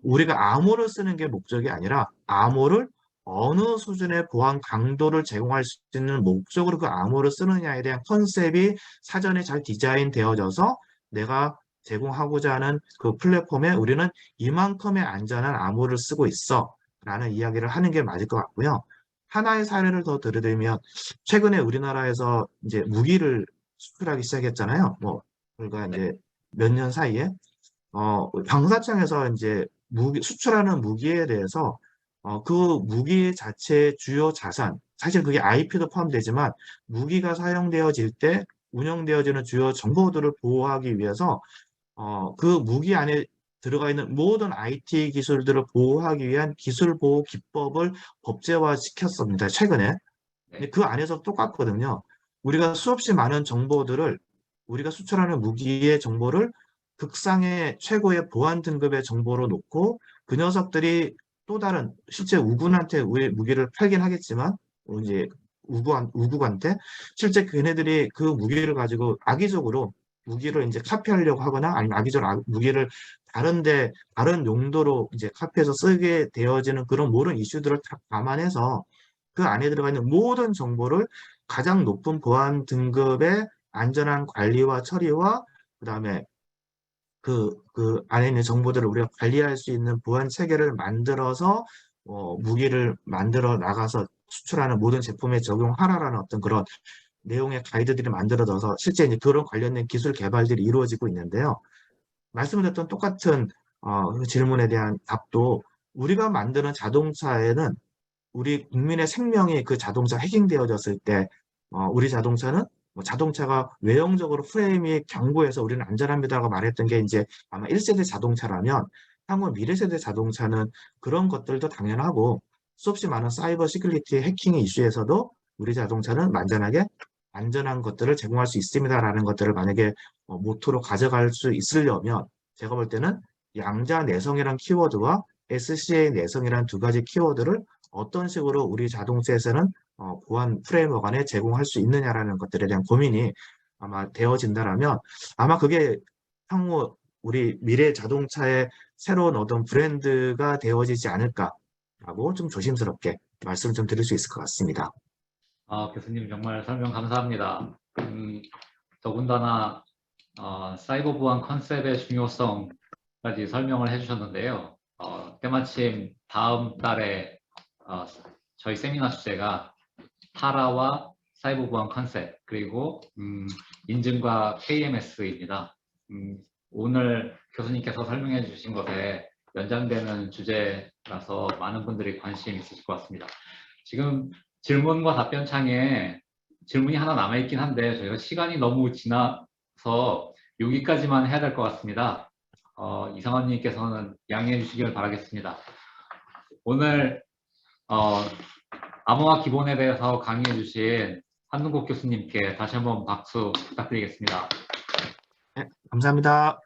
우리가 암호를 쓰는 게 목적이 아니라 암호를 어느 수준의 보안 강도를 제공할 수 있는 목적으로 그 암호를 쓰느냐에 대한 컨셉이 사전에 잘 디자인되어져서 내가 제공하고자 하는 그 플랫폼에 우리는 이만큼의 안전한 암호를 쓰고 있어 라는 이야기를 하는 게 맞을 것 같고요. 하나의 사례를 더 들으면 최근에 우리나라에서 이제 무기를 수출하기 시작했잖아요. 뭐 불과 이제 몇 년 사이에 방사청에서 이제 수출하는 무기에 대해서 그 무기 자체의 주요 자산, 사실 그게 IP도 포함되지만 무기가 사용되어질 때 운영되어지는 주요 정보들을 보호하기 위해서 그 무기 안에 들어가 있는 모든 IT 기술들을 보호하기 위한 기술 보호 기법을 법제화 시켰습니다. 최근에. 근데 네. 그 안에서 똑같거든요. 우리가 수없이 많은 정보들을 우리가 수출하는 무기의 정보를 극상의 최고의 보안 등급의 정보로 놓고 그 녀석들이 또 다른 실제 우군한테 우리 무기를 팔긴 하겠지만 이제 우국한테 실제 걔네들이 그 무기를 가지고 악의적으로 무기를 이제 카피하려고 하거나 아니면 악의적으로 무기를 다른데 다른 용도로 이제 카피해서 쓰게 되어지는 그런 모든 이슈들을 다 감안해서 그 안에 들어가 있는 모든 정보를 가장 높은 보안 등급의 안전한 관리와 처리와 그다음에 그 안에 있는 정보들을 우리가 관리할 수 있는 보안 체계를 만들어서 무기를 만들어 나가서 수출하는 모든 제품에 적용하라라는 어떤 그런 내용의 가이드들이 만들어져서 실제 이제 그런 관련된 기술 개발들이 이루어지고 있는데요. 말씀드렸던 똑같은 그 질문에 대한 답도 우리가 만드는 자동차에는 우리 국민의 생명이 그 자동차 해킹되어졌을 때 우리 자동차는 뭐 자동차가 외형적으로 프레임이 견고해서 우리는 안전합니다라고 말했던 게 이제 아마 1세대 자동차라면 향후 미래 세대 자동차는 그런 것들도 당연하고 수없이 많은 사이버 시큐리티 해킹의 이슈에서도 우리 자동차는 만전하게 안전한 것들을 제공할 수 있습니다라는 것들을 만약에 모토로 가져갈 수 있으려면 제가 볼 때는 양자 내성이란 키워드와 SCA 내성이란 두 가지 키워드를 어떤 식으로 우리 자동차에서는 보안 프레임워크 안에 제공할 수 있느냐라는 것들에 대한 고민이 아마 되어진다라면 아마 그게 향후 우리 미래 자동차의 새로운 어떤 브랜드가 되어지지 않을까라고 좀 조심스럽게 말씀 좀 드릴 수 있을 것 같습니다. 교수님 정말 설명 감사합니다. 더군다나 사이버 보안 컨셉의 중요성까지 설명을 해주셨는데요. 때마침 다음 달에 저희 세미나 주제가 타라와 사이버 보안 컨셉 그리고 인증과 KMS입니다. 오늘 교수님께서 설명해 주신 것에 연장되는 주제라서 많은 분들이 관심 있으실 것 같습니다. 지금 질문과 답변 창에 질문이 하나 남아있긴 한데 저희가 시간이 너무 지나서 여기까지만 해야 될 것 같습니다. 이상원님께서는 양해해 주시길 바라겠습니다. 오늘 암호화 기본에 대해서 강의해 주신 한동국 교수님께 다시 한번 박수 부탁드리겠습니다. 네, 감사합니다.